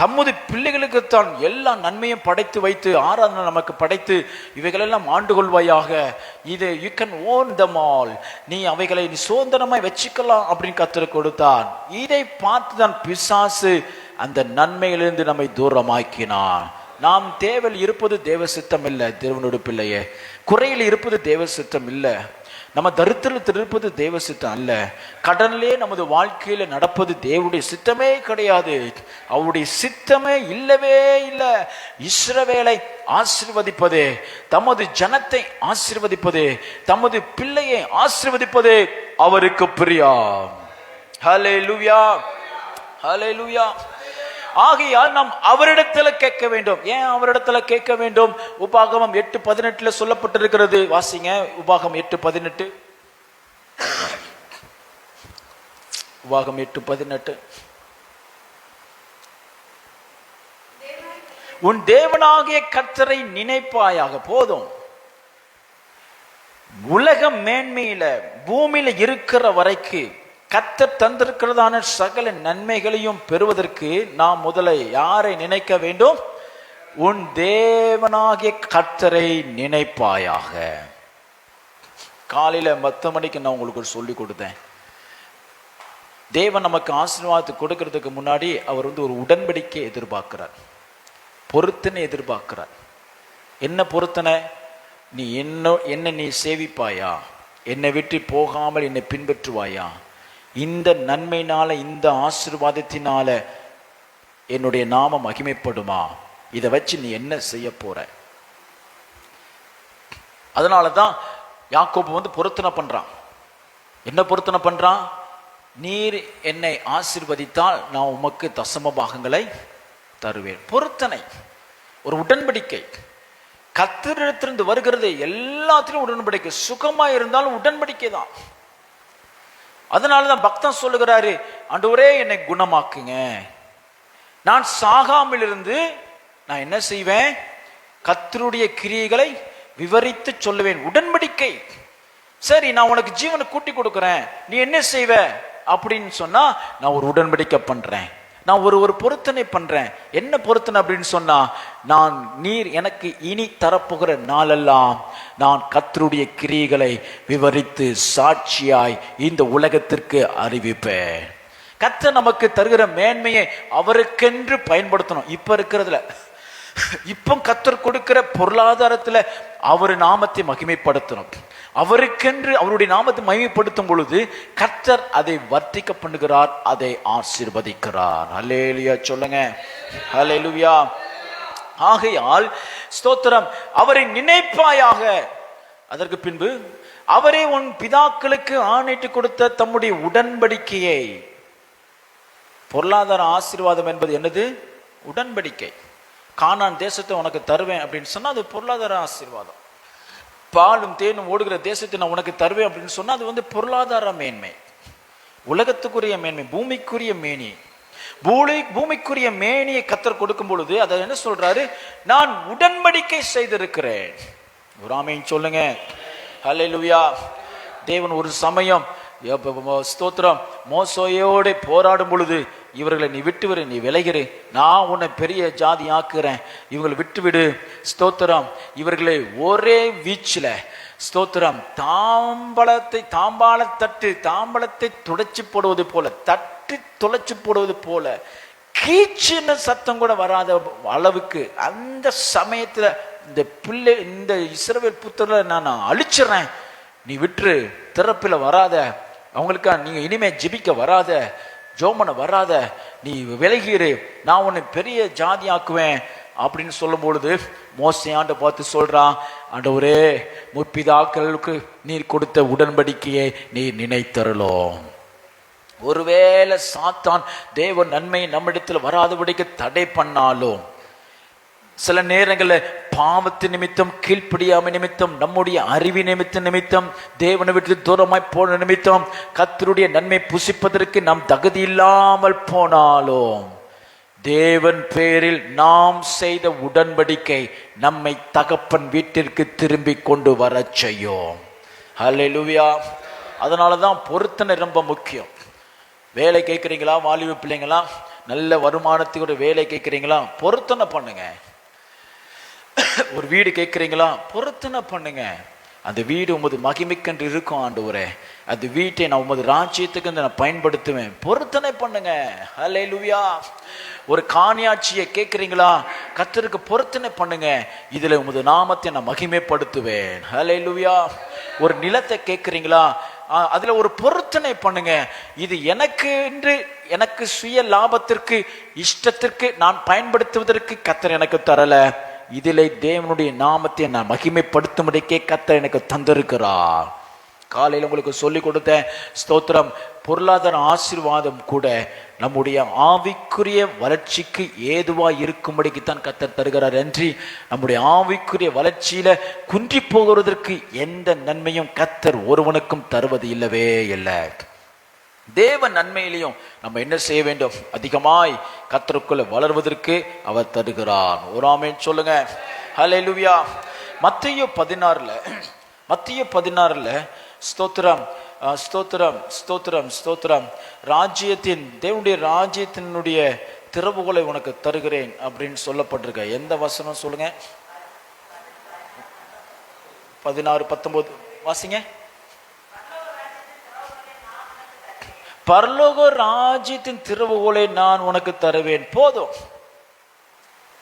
தம்முடைய பிள்ளைகளுக்குத்தான் எல்லா நன்மையும் படைத்து வைத்து ஆராதனை நமக்கு படைத்து இவைகளெல்லாம் ஆண்டு கொள்வாயாக, இது you can own them all, நீ அவைகளை நீ சுதந்திரமாய் வச்சுக்கலாம் அப்படின்னு கர்த்தர் கொடுத்தார். இதை பார்த்துதான் பிசாசு அந்த நன்மையிலிருந்து நம்மை தூரமாக்கினான். நாம் தேவையில் இருப்பது தேவ சித்தம் இல்லை, தேவனுடைய பிள்ளையே. குறையில் இருப்பது தேவ சித்தம் இல்லை, நம்ம தரித்திரத்தில் இருப்பது தேவ சித்தம் அல்ல. கடனிலே நமது வாழ்க்கையில நடப்பது தேவனுடைய சித்தமே கிடையாது. அவருடைய சித்தமே இல்லவே இல்லை. இஸ்ரவேலை ஆசீர்வதிப்பதே, தமது ஜனத்தை ஆசீர்வதிப்பதே, தமது பிள்ளையை ஆசீர்வதிப்பதே அவருக்கு பிரியம். ஹல்லேலூயா, ஹல்லேலூயா. ஆகையால் நாம் அவரிடத்துல கேட்க வேண்டும். ஏன் அவரிடத்துல கேட்க வேண்டும்? உபாகமம் 8:18 சொல்லப்பட்டிருக்கிறது. வாசிங்க, உபாகமம் 8:18. உபாகமம் 8:18. உன் தேவனாகிய கர்த்தரை நினைப்பாயாக. போதும். உலக மேன்மையில பூமியில இருக்கிற வரைக்கும் கர்த்தர் தந்திருக்கிறதான சகல நன்மைகளையும் பெறுவதற்கு நாம் முதல்ல யாரை நினைக்க வேண்டும்? உன் தேவனாகிய கர்த்தரை நினைப்பாயாக. காலையில 10 மணிக்கு நான் உங்களுக்கு சொல்லி கொடுத்தேன். தேவன் நமக்கு ஆசீர்வாதத்தை கொடுக்கறதுக்கு முன்னாடி அவர் ஒரு உடன்படிக்கை எதிர்பார்க்கிறார், பொருத்தனை எதிர்பார்க்கிறார். என்ன பொருத்தனை? நீ என்ன நீ சேவிப்பாயா? என்னை விட்டு போகாமல் என்னை பின்பற்றுவாயா? இந்த நன்மையினால, இந்த ஆசீர்வாதத்தினால என்னுடைய நாமம் மகிமைப்படுமா? இதை வச்சு நீ என்ன செய்ய போற? அதனாலதான் யாக்கோபு பொருத்தனை பண்றான். என்ன பொருத்தனை பண்றான்? நீர் என்னை ஆசீர்வதித்தால் நான் உமக்கு தசம பாகங்களை தருவேன். பொருத்தனை, ஒரு உடன்படிக்கை. கர்த்தரிடத்திலிருந்து வருகிறது எல்லாத்திலும் உடன்படிக்கை. சுகமா இருந்தாலும் உடன்படிக்கை தான். அதனாலதான் பக்தன் சொல்லுகிறாரு, ஆண்டவரே என்னை குணமாக்குங்க, நான் சாகாமல் இருந்து நான் என்ன செய்வேன்? கர்த்தருடைய கிரியைகளை விவரித்து சொல்லுவேன். உடன்படிக்கை. சரி, நான் உனக்கு ஜீவனை கூட்டி கொடுக்கிறேன், நீ என்ன செய்வ அப்படின்னு சொன்னா, நான் ஒரு உடன்படிக்கை பண்றேன், நான் ஒரு பொருத்தனை பண்றேன். என்ன பொருத்தனை அப்படின்னு சொன்னா, நீர் எனக்கு இனி தரப்போகிற நாளெல்லாம் நான் கர்த்தருடைய கிரியைகளை விவரித்து சாட்சியாய் இந்த உலகத்திற்கு அறிவிப்பேன். கர்த்தர் நமக்கு தருகிற மேன்மையை அவருக்கென்று பயன்படுத்தணும். இப்ப இருக்கிறதுல, இப்போ கர்த்தர் கொடுக்கிற பொருளாதாரத்துல அவர் நாமத்தை மகிமைப்படுத்தணும். அவருக்கென்று அவருடைய நாமத்தை மகிமைப்படுத்தும் பொழுது கர்த்தர் அதை வர்த்திக்க பண்ணுகிறார், அதை ஆசீர்வதிக்கிறார். ஹல்லேலூயா சொல்லுங்க, ஹல்லேலூயா. ஆகையால் ஸ்தோத்திரம், அவரை நினைப்பாயாக. அதற்கு பின்பு அவரே உன் பிதாக்களுக்கு ஆணையிட்டு கொடுத்த தம்முடைய உடன்படிக்கையை. பொருளாதார ஆசீர்வாதம் என்பது என்னது? உடன்படிக்கை. கானான் தேசத்தை உனக்கு தருவேன் அப்படின்னு சொன்னா அது பொருளாதார ஆசீர்வாதம். பாலும் தேனும் ஓடுகிற தேசத்தை நான் உனக்கு தருவேன் அப்படின்னு சொன்னா அது பொருளாதார மேன்மை, உலகத்துக்குரிய மேன்மை, பூமிக்குரிய மேனி. பூமிக்குரிய மேனியை கர்த்தர் கொடுக்கும் பொழுது அதை என்ன சொல்றாரு? நான் உடன்படிக்கை செய்திருக்கிறேன். ஒரு ஆமென் சொல்லுங்க, ஹல்லேலூயா. தேவன் ஒரு சமயம் ஸ்தோத்திரம் மோசேயோடு போராடும் பொழுது, இவர்களை நீ விட்டு விடு, நீ விலகிரு, நான் உன்னை பெரிய ஜாதி ஆக்குறேன், இவங்களை விட்டு விடு. ஸ்தோத்திரம், இவர்களை ஒரே வீச்சில் ஸ்தோத்திரம் தாம்பாளத்தை துடைச்சு போடுவது போல, தட்டி துளைச்சு போடுவது போல, கீச்சுன்னு சத்தம் கூட வராத அளவுக்கு அந்த சமயத்துல இந்த இஸ்ரவேல் புத்திரரை நான் அழிச்சிடறேன், நீ விட்டுரு, திறப்பில் வராத, அவங்களுக்கா நீங்க இனிமே ஜெபிக்க வராத, ஜோமனை வராத, நீ விலகிரு, நான் உன்னை பெரிய ஜாதி ஆக்குவேன் அப்படின்னு சொல்லும் பொழுது மோசே ஆண்ட பார்த்து சொல்றான், ஆண்டவரே, முற்பிதாக்களுக்கு நீர் கொடுத்த உடன்படிக்கையை நீர் நினைத்தருளும். ஒருவேளை சாத்தான் தேவ நன்மை நம்மிடத்தில் வராதபடிக்கு தடை பண்ணாலும், சில நேரங்களில் பாவத்து நிமித்தம், கீழ்ப்படியாமை நிமித்தம், நம்முடைய அறிவி நிமித்தம், தேவனை விட்டு தூரமாய் போன நிமித்தம், கர்த்தருடைய நன்மை புசிப்பதற்கு நாம் தகுதி இல்லாமல் போனாலும், தேவன் பேரில் நாம் செய்த உடன்படிக்கை நம்மை தகப்பன் வீட்டிற்கு திரும்பி கொண்டு வர செய்யும். ஹல்லேலூயா. அதனாலதான் பொருத்தனை ரொம்ப முக்கியம். வேலை கேட்குறீங்களா, வாலிப பிள்ளைங்களா, நல்ல வருமானத்துக்கு ஒரு வேலை கேட்குறீங்களா, பொருத்தனை பண்ணுங்க. ஒரு வீடு கேட்குறீங்களா, பொருத்தனை பண்ணுங்க. அந்த வீடு உமது மகிமைக்கென்று இருக்கும் ஆண்டவரே, அந்த வீட்டை நான் உமது ராஜ்யத்துக்கு நான் பயன்படுத்துவேன், பொருத்தனை பண்ணுங்க. ஹல்லேலூயா. ஒரு காணியாட்சியை கேட்குறீங்களா, கர்த்தருக்கு பொருத்தனை பண்ணுங்க, இதுல உமது நாமத்தை நான் மகிமைப்படுத்துவேன். ஹல்லேலூயா. ஒரு நிலத்தை கேட்குறீங்களா, அதுல ஒரு பொருத்தனை பண்ணுங்க, இது எனக்கு என்று, எனக்கு சுய லாபத்திற்கு, இஷ்டத்திற்கு நான் பயன்படுத்துவதற்கு கர்த்தர் எனக்கு தரல, இதிலே தேவனுடைய நாமத்தை நான் மகிமைப்படுத்தும்படிக்கே கர்த்தர் எனக்கு தந்திருக்கிறார். காலையில் உங்களுக்கு சொல்லி கொடுத்த ஸ்தோத்திரம். பொருளாதார ஆசீர்வாதம் கூட நம்முடைய ஆவிக்குரிய வளர்ச்சிக்கு ஏதுவா இருக்கும்படிக்கு தான் கர்த்தர் தருகிறார் என்று, நம்முடைய ஆவிக்குரிய வளர்ச்சியில குன்றி போகிறதற்கு எந்த நன்மையும் கர்த்தர் ஒருவனுக்கும் தருவது இல்லவே இல்லை. தேவ நன்மையிலையும் நம்ம என்ன செய்ய வேண்டும், அதிகமாய் கர்த்தருக்குள்ள வளர்வதற்கு அவர் தருகிறார். ஒரு ஆமென் சொல்லுங்க. ஹல்லேலூயா. மத்தேயு 16 ஸ்தோத்திரம் ஸ்தோத்திரம் ஸ்தோத்திரம் ஸ்தோத்திரம், ராஜ்யத்தின், தேவனுடைய ராஜ்யத்தினுடைய திறவுகளை உனக்கு தருகிறேன் அப்படின்னு சொல்லப்பட்டிருக்க. எந்த வசனம் சொல்லுங்க? 16-19 வாசிங்க. பரலோக ராஜ்யத்தின் திறவுகோலை நான் உனக்கு தருவேன். போதும்,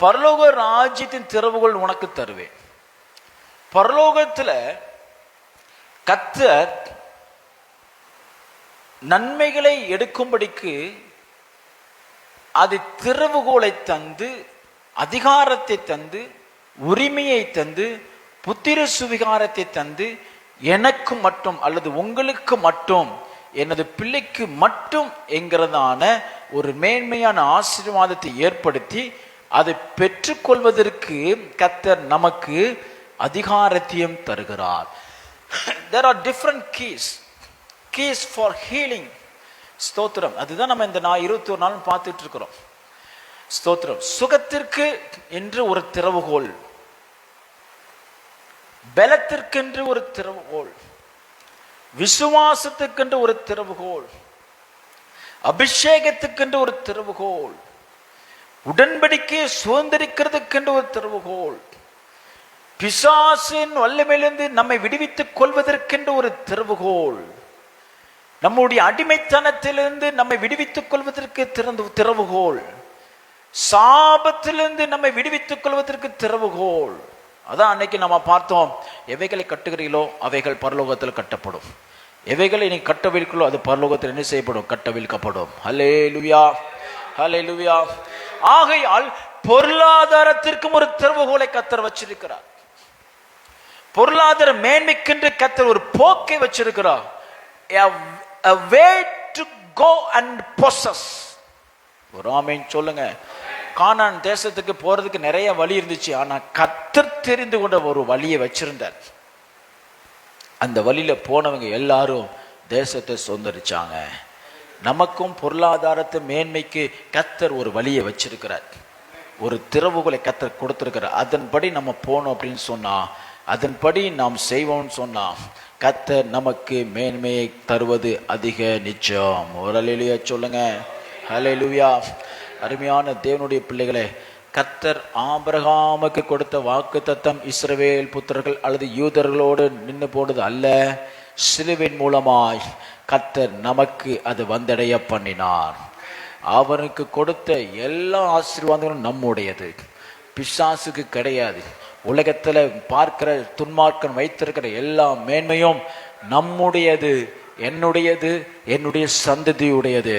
பரலோக ராஜ்யத்தின் திறவுகோல் உனக்கு தருவேன். பரலோகத்துல கர்த்தர் நன்மைகளை எடுக்கும்படிக்கு அது திறவுகோலை தந்து, அதிகாரத்தை தந்து, உரிமையை தந்து, புத்திர சுவிகாரத்தை தந்து, எனக்கு மட்டும் அல்லது உங்களுக்கு மட்டும், எனது பிள்ளைக்கு மட்டும் என்கிறதான ஒரு மேன்மையான ஆசீர்வாதத்தை ஏற்படுத்தி அதை பெற்றுக்கொள்வதற்கு கர்த்தர் நமக்கு அதிகாரத்தையும் தருகிறார். There are different keys for healing. ஸ்தோத்திரம். அதுதான் நம்ம இந்த 21 நாளும் பார்த்துட்டு இருக்கிறோம். ஸ்தோத்திரம். சுகத்திற்கு என்று ஒரு திறவுகோல், பலத்திற்கென்று ஒரு திறவுகோல், விசுவாசத்துக்கென்று ஒரு திறவுகோல், அபிஷேகத்துக்கென்று ஒரு திறவுகோல், உடன்படிக்கையை சுதந்திரிக்கிறதுக்கென்று ஒரு திறவுகோல், பிசாசின் வல்லமையிலிருந்து நம்மை விடுவித்துக் கொள்வதற்கென்று ஒரு திறவுகோல், நம்முடைய அடிமைத்தனத்திலிருந்து நம்மை விடுவித்துக் கொள்வதற்கு திறவுகோல், சாபத்திலிருந்து நம்மை விடுவித்துக் கொள்வதற்கு திறவுகோல். அதான் அன்னைக்கு நம்ம பார்த்தோம், எவைகளை கட்டுகிறீர்களோ அவைகள் பரலோகத்தில் கட்டப்படும், எவைகளை நீ கட்டவிழ்களோ அது பரலோகத்தில் என்ன செய்யப்படும், கட்டவிழ்க்கப்படும். ஹல்லேலூயா, ஹல்லேலூயா. ஆகையால் பொருளாதாரத்திற்கும் ஒரு திறவுகோலை கர்த்தர் வச்சிருக்கிறார். பொருளாதார மேன்மைக்கென்று கர்த்தர் ஒரு போக்கை வச்சிருக்கிறார். A way to go and possess. ஒரு ஆமென் சொல்லுங்க. கானான் தேசத்துக்கு போறதுக்கு நிறைய வழி இருந்துச்சு, ஆனா கர்த்தர் தெரிந்து கொண்ட ஒரு வழியை வச்சிருந்தார். அந்த வழியில போனவங்க எல்லாரும் தேசத்தை சுதந்திரிச்சாங்க. நமக்கும் பொருளாதாரத்தை மேன்மைக்கு கர்த்தர் ஒரு வழியை வச்சிருக்கிறார், ஒரு திறவுகளை கர்த்தர் கொடுத்திருக்கிறார். அதன்படி நம்ம போனோம் அப்படின்னு சொன்னா, அதன்படி நாம் செய்வோம்னு சொன்னா, கர்த்தர் நமக்கு மேன்மையை தருவது அதிக நிச்சயம். ஒரு அல்லேலூயா சொல்லுங்க. ஹல்லேலூயா. அருமையான தேவனுடைய பிள்ளைகளே, கர்த்தர் ஆபிரகாமுக்கு கொடுத்த வாக்குத்தத்தம் இஸ்ரவேல் புத்திரர்கள் அல்லது யூதர்களோடு நின்று போனது அல்ல, சிலுவின் மூலமாய் கர்த்தர் நமக்கு அது வந்தடைய பண்ணினார். அவனுக்கு கொடுத்த எல்லா ஆசீர்வாதங்களும் நம்முடையது, பிசாசுக்கு கிடையாது. உலகத்துல பார்க்கிற துன்மார்க்கன் வைத்திருக்கிற எல்லா மேன்மையும் நம்முடையது, என்னுடையது, என்னுடைய சந்ததியுடையது.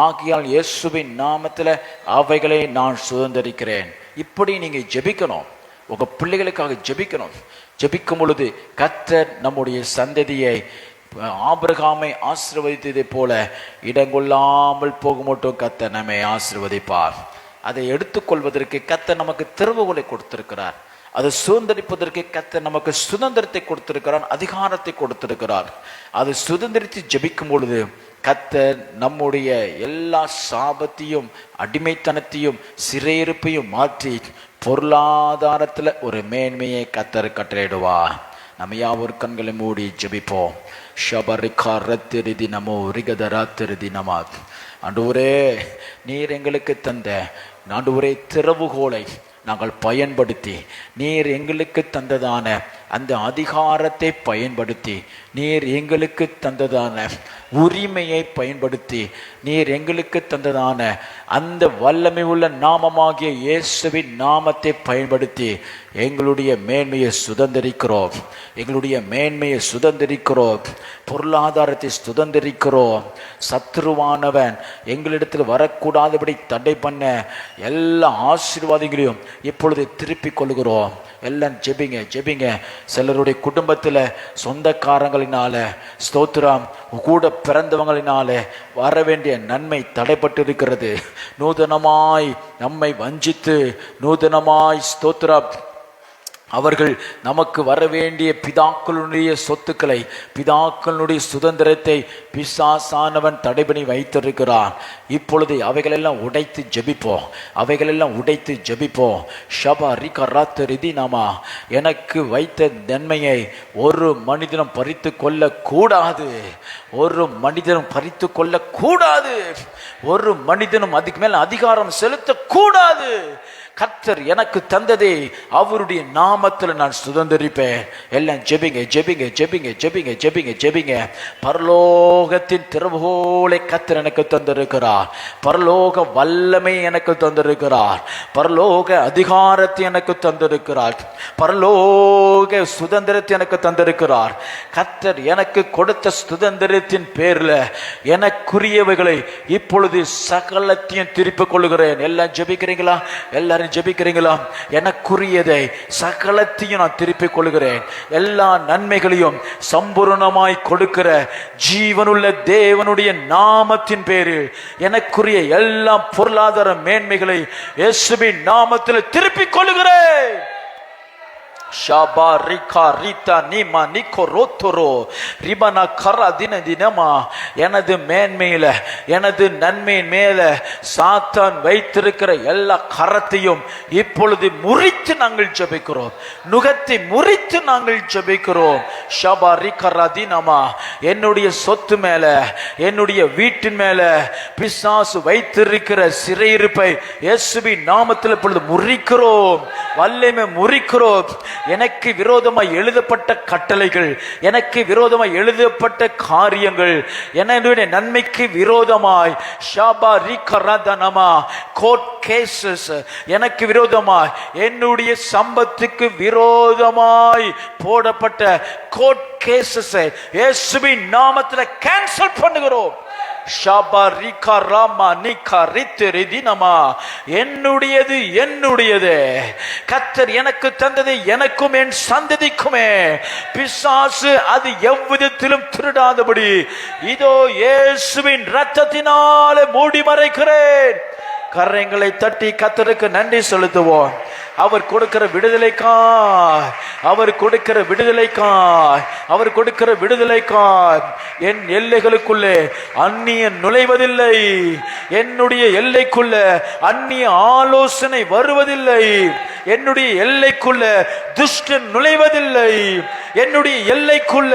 ஆகையால் இயேசுவின் நாமத்தில் அவைகளை நான் சுதந்தரிக்கிறேன். இப்படி நீங்க ஜெபிக்கணும், உங்க பிள்ளைகளுக்காக ஜெபிக்கணும். ஜெபிக்கும் பொழுது கர்த்தர் நம்முடைய சந்ததியை ஆபிரகாமை ஆசீர்வதித்ததை போல இடங்கொள்ளாமல் போக மட்டும் கர்த்தர் நம்மை ஆசீர்வதிப்பார். அதை எடுத்துக்கொள்வதற்கு கர்த்தர் நமக்கு திறவுகோலை கொடுத்திருக்கிறார். அதை சுதந்திரிப்பதற்கு கர்த்தர் நமக்கு சுதந்திரத்தை கொடுத்திருக்கிறார், அதிகாரத்தை கொடுத்திருக்கிறார். அதை சுதந்திரித்து ஜெபிக்கும் பொழுது கர்த்தர் நம்முடைய எல்லா சாபத்தையும் அடிமைத்தனத்தையும் சிறையிருப்பையும் மாற்றி பொருளாதாரத்தில் ஒரு மேன்மையை கர்த்தர் கட்டளையிடுவார். நம்ம யாவொரு கண்களை மூடி ஜெபிப்போம். ஷபரிகா ரத்திருதி நமோ ரிகதரா திருதி நம. ஆண்டவரே, நீர் எங்களுக்கு தந்த ஆண்டவரே திறவுகோலை நாங்கள் பயன்படுத்தி, நீர் எங்களுக்கு தந்ததான அந்த அதிகாரத்தை பயன்படுத்தி, நீர் எங்களுக்கு தந்ததான உரிமையை பயன்படுத்தி, நீர் எங்களுக்கு தந்ததான அந்த வல்லமை உள்ள நாமமாகிய இயேசுவின் நாமத்தை பயன்படுத்தி எங்களுடைய மேன்மையை சுதந்திரிக்கிறோம். எங்களுடைய மேன்மையை சுதந்திரிக்கிறோம். பொருளாதாரத்தை சுதந்திரிக்கிறோம். சத்ருவானவன் எங்களிடத்தில் வரக்கூடாதபடி தடை பண்ண எல்லா ஆசீர்வாதங்களையும் இப்பொழுது திருப்பிக் கொள்கிறோம். எல்லாம் ஜெபிங்க, ஜெபிங்க. சிலருடைய குடும்பத்தில் சொந்தக்காரங்களினால, ஸ்தோத்திரம், கூட பிறந்தவங்களினால வர வேண்டிய நன்மை தடைப்பட்டு இருக்கிறது. நூதனமாய் நம்மை வஞ்சித்து, நூதனமாய் ஸ்தோத்திரம் அவர்கள் நமக்கு வர வேண்டிய பிதாக்களுடைய சொத்துக்களை, பிதாக்களுடைய சுதந்திரத்தை பிசாசானவன் தடைபணி வைத்திருக்கிறான். இப்பொழுது அவைகளெல்லாம் உடைத்து ஜெபிப்போம், அவைகளெல்லாம் உடைத்து ஜெபிப்போம். ஷபா ரிகராத் ரிதி நாமா, எனக்கு வைத்த நன்மையை ஒரு மனிதனும் பறித்து கொள்ள கூடாது. ஒரு மனிதனும் பறித்து கொள்ள கூடாது. ஒரு மனிதனும் அதுக்கு மேல அதிகாரம் செலுத்த கூடாது. கர்த்தர் எனக்கு தந்ததை அவருடைய நாமத்தில் நான் சுதந்திரிப்பேன். எல்லாம் ஜெபிங்க, ஜெபிங்க, ஜெபிங்க, ஜெபிங்க, ஜெபிங்க, ஜெபிங்க. பரலோகத்தின் திறவுகோலை கர்த்தர் எனக்கு தந்திருக்கிறார். பரலோக வல்லமை எனக்கு தந்திருக்கிறார். பரலோக அதிகாரத்தை எனக்கு தந்திருக்கிறார். பரலோக சுதந்திரத்தை எனக்கு தந்திருக்கிறார். கர்த்தர் எனக்கு கொடுத்த சுதந்திரத்தின் பேர்ல எனக்குரியவைகளை இப்பொழுது சகலத்தையும் திருப்பிக் கொள்கிறேன். எல்லாம் ஜெபிக்கிறீங்களா? எல்லாரும் ஜெபிக்கிறீங்களா? எனக்குரியதை சகலத்தையும் நான் திருப்பிக் கொள்கிறேன். எல்லா நன்மைகளையும் சம்பூர்ணமாய் கொடுக்கிற ஜீவனுள்ள தேவனுடைய நாமத்தின் பேரில் எனக்குரிய எல்லா பொருளாதார மேன்மைகளை இயேசுவின் நாமத்தில் திருப்பிக் கொள்கிறேன். ஷாபா ரிகா ரிதா நீமா நிக்கோ ரோத்தோரோ ரிபனா கரா தின தினமா. எனது மேன்மையில, எனது நன்மையின் மேல சாத்தான் வைத்திருக்கிற எல்லா கரத்தையும் இப்பொழுது முறித்து நாங்கள் ஜெபிக்கிறோம். நுகத்தை முறித்து நாங்கள் ஜெபிக்கிறோம். ஷாபா ரிகா தினமா, என்னுடைய சொத்து மேல, என்னுடைய வீட்டின் மேல பிசாசு வைத்திருக்கிற சிறையிருப்பை இயேசுவின் நாமத்தில் இப்பொழுது முறிக்கிறோம். வல்லமை முறிக்கிறோம். எனக்கு விரோதமாய் எழுதப்பட்ட கட்டளைகள், எனக்கு விரோதமாய் எழுதப்பட்ட காரியங்கள், என்னுடைய நன்மைக்கு விரோதமாய் ஷாபா ரிகரதனமா கோர்ட் கேசஸ், எனக்கு விரோதமாய், என்னுடைய சம்பத்துக்கு விரோதமாய் போடப்பட்ட கோர்ட் கேசஸ் இயேசுவின் நாமத்தில் கேன்சல் பண்ணுகிறோம். என்னுடையது என்னுடையது. கர்த்தர் எனக்கு தந்ததை எனக்கும் என் சந்ததிக்குமே பிசாசு அது எவ்விதத்திலும் திருடாதபடி இதோ இயேசுவின் இரத்தத்தினாலே மூடி மறைக்கிறேன். கரங்களை தட்டி கர்த்தருக்கு நன்றி செலுத்துவோம். அவர் கொடுக்கிற விடுதலைக்காய், அவர் கொடுக்கிற விடுதலைக்காய், அவர் கொடுக்கிற விடுதலைக்காய் என் எல்லைகளுக்குள்ளே அந்நியன் நுழைவதில்லை. என்னுடைய எல்லைக்குள்ள அந்நிய ஆலோசனை வருவதில்லை. என்னுடைய எல்லைக்குள்ள துஷ்டன் நுழைவதில்லை. என்னுடைய எல்லைக்குள்ள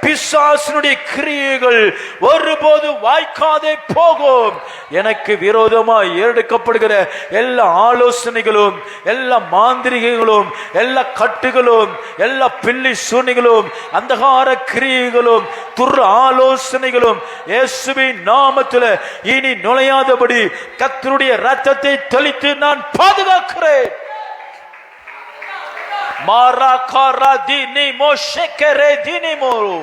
பிசாசினுடைய கிரியைகள் ஒருபோது வாய்க்காதே போகும். எனக்கு விரோதமாய் எடுக்கப்படுகிற எல்லா ஆலோசனைகளும், எல்லா மாந்திரிகளும், எல்லா கட்டுகளும், எல்லா பில்லி சூனிகளும், அந்தகார கிரியைகளும், துர் ஆலோசனைகளும் இயேசுவின் நாமத்தில் இனி நுழையாதபடி கர்த்தருடைய இரத்தத்தை தெளித்து நான் பாதுகாக்கிறேன். மாரா காரா தினி மோஷேக்கரே தினி மோரு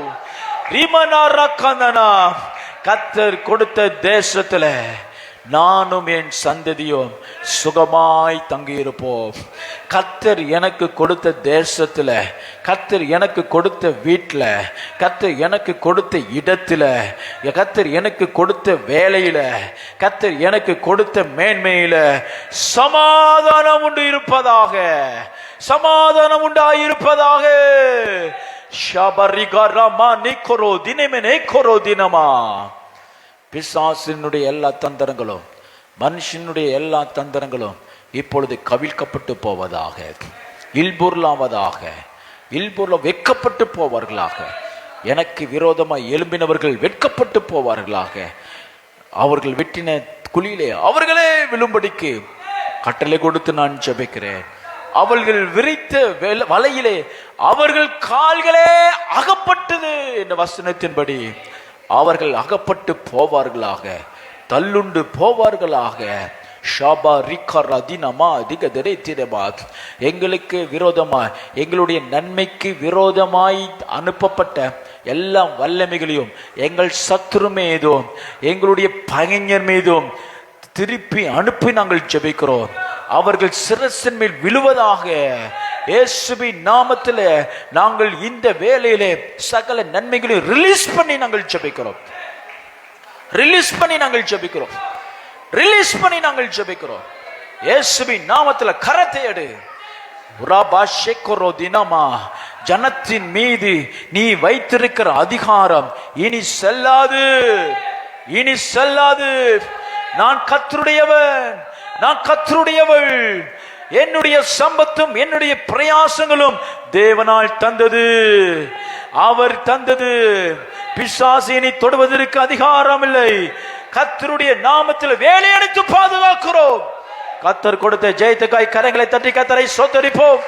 ரிமனாரக்கந்தனா. கர்த்தர் கொடுத்த தேசத்துல நானும் என் சந்ததியும் சுகமாய் தங்கியிருப்போம். கர்த்தர் எனக்கு கொடுத்த தேசத்துல, கர்த்தர் எனக்கு கொடுத்த வீட்டில், கர்த்தர் எனக்கு கொடுத்த இடத்துல, கர்த்தர் எனக்கு கொடுத்த வேலையில, கர்த்தர் எனக்கு கொடுத்த மேன்மையில சமாதானம் உண்டு இருப்பதாக, சமாதானம் உண்டாயிருப்பதாக. ஷபரிகரமா நிக்கரோ தினமே நேக்கரோ தினமா. பிசாசினுடைய எல்லா தந்திரங்களும், மனுஷனுடைய எல்லா தந்திரங்களும் இப்பொழுது கவிழ்க்கப்பட்டு போவதாக, இல்பொருளாவதாக, இல்பொருள வெட்கப்பட்டு போவார்களாக. எனக்கு விரோதமாய் எழும்பினவர்கள் வெட்கப்பட்டு போவார்களாக. அவர்கள் வெட்டின குழியிலே அவர்களே விழும்படிக்கு கட்டளை கொடுத்து நான் ஜெபிக்கிறேன். அவர்கள் விரித்த வலையிலே அவர்கள் கால்களே அகப்பட்டது என்ற வசனத்தின்படி அவர்கள் அகப்பட்டு போவார்களாக, தள்ளுண்டு போவார்களாக. எங்களுக்கு விரோதமாய், எங்களுடைய நன்மைக்கு விரோதமாய் அனுப்பப்பட்ட எல்லா வல்லமைகளையும் எங்கள் சத்துரு மீதும் எங்களுடைய பகைஞர் மீதும் திருப்பி அனுப்பி நாங்கள் ஜெபிக்கிறோம். அவர்கள் சிரசின் மேல் விழுவதாக. இயேசுவின் நாமத்தில் நாங்கள் இந்த வேளையிலே சகல நன்மைகளை ரிலீஸ் பண்ணி நாங்கள் ஜெபிக்கிறோம். ரிலீஸ் பண்ணி நாங்கள் ஜெபிக்கிறோம். ரிலீஸ் பண்ணி நாங்கள் ஜெபிக்கிறோம். இயேசுவின் நாமத்தில் கரத்தை எடு. தினமா ஜனத்தின் மீது நீ வைத்திருக்கிற அதிகாரம் இனி செல்லாது, இனி செல்லாது. நான் கர்த்தருடையவன், நான் கர்த்தருடையவள். என்னுடைய சம்பத்தும் என்னுடைய பிரயாசங்களும் தேவனால் தந்தது, அவர் தந்தது. பிசாசினை தொடுவதற்கு அதிகாரம் இல்லை. கர்த்தருடைய நாமத்தில் வேலையெடுத்து பாதுகாக்கிறோம். கர்த்தர் கொடுத்த ஜெயத்துக்காய் கரங்களை தட்டி கர்த்தரை ஸ்தோத்திரிப்போம்.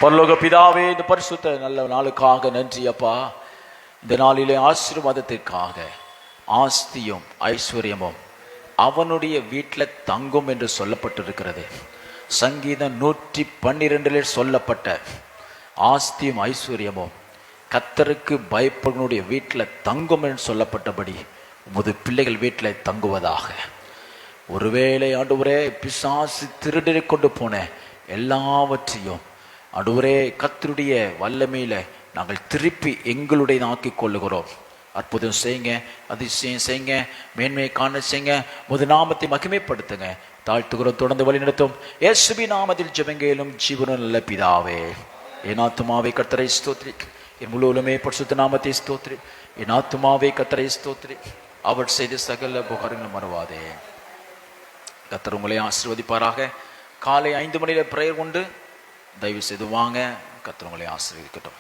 பரலோக பிதாவே, இந்த பரிசுத்த நல்ல நாளுக்காக நன்றி அப்பா. இந்த நாளிலே ஆசீர்வாதத்திற்காக, ஆஸ்தியும் ஐஸ்வர்யமும் அவனுடைய வீட்டில் தங்கும் என்று சொல்லப்பட்டிருக்கிறது. சங்கீதம் 112 சொல்லப்பட்ட ஆஸ்தியும் ஐஸ்வர்யமும் கர்த்தருக்கு பயப்படுவனுடைய வீட்டில் தங்கும் என்று சொல்லப்பட்டபடி உமது பிள்ளைகள் வீட்டில் தங்குவதாக. ஒருவேளை ஆண்டவரே பிசாசு திருடி கொண்டு போன எல்லாவற்றையும் ஆண்டவரே கர்த்தருடைய வல்லமையில நாங்கள் திருப்பி எங்களுடைய ஆக்கிக் கொள்ளுகிறோம். அற்புதம் செய்யுங்க, அதிசயம் செய்யுங்க, மேன்மையை காண செய்யுங்க, முது நாமத்தை மகிமைப்படுத்துங்க. தாழ்த்துகிறோம், தொடர்ந்து வழி நடத்தும். இயேசுவின் நாமத்தில் ஜெபங்கேலும் ஜீவனும் நல்ல பிதாவே. என் ஆத்துமாவே கர்த்தரை ஸ்தோத்திரி, என் முழுவதுமே பரிசுத்த நாமத்தை ஸ்தோத்திரி. என் ஆத்துமாவே கர்த்தரை ஸ்தோத்திரி, அவர் செய்த சகல உபகாரங்களும் மறவாதே. கர்த்தர் உங்களை ஆசீர்வதிப்பாராக. காலை 5 மணியில பிரேயர் உண்டு, தயவு செய்து வாங்க. கர்த்தர் உங்களை ஆசீர்வதிக்கட்டும்.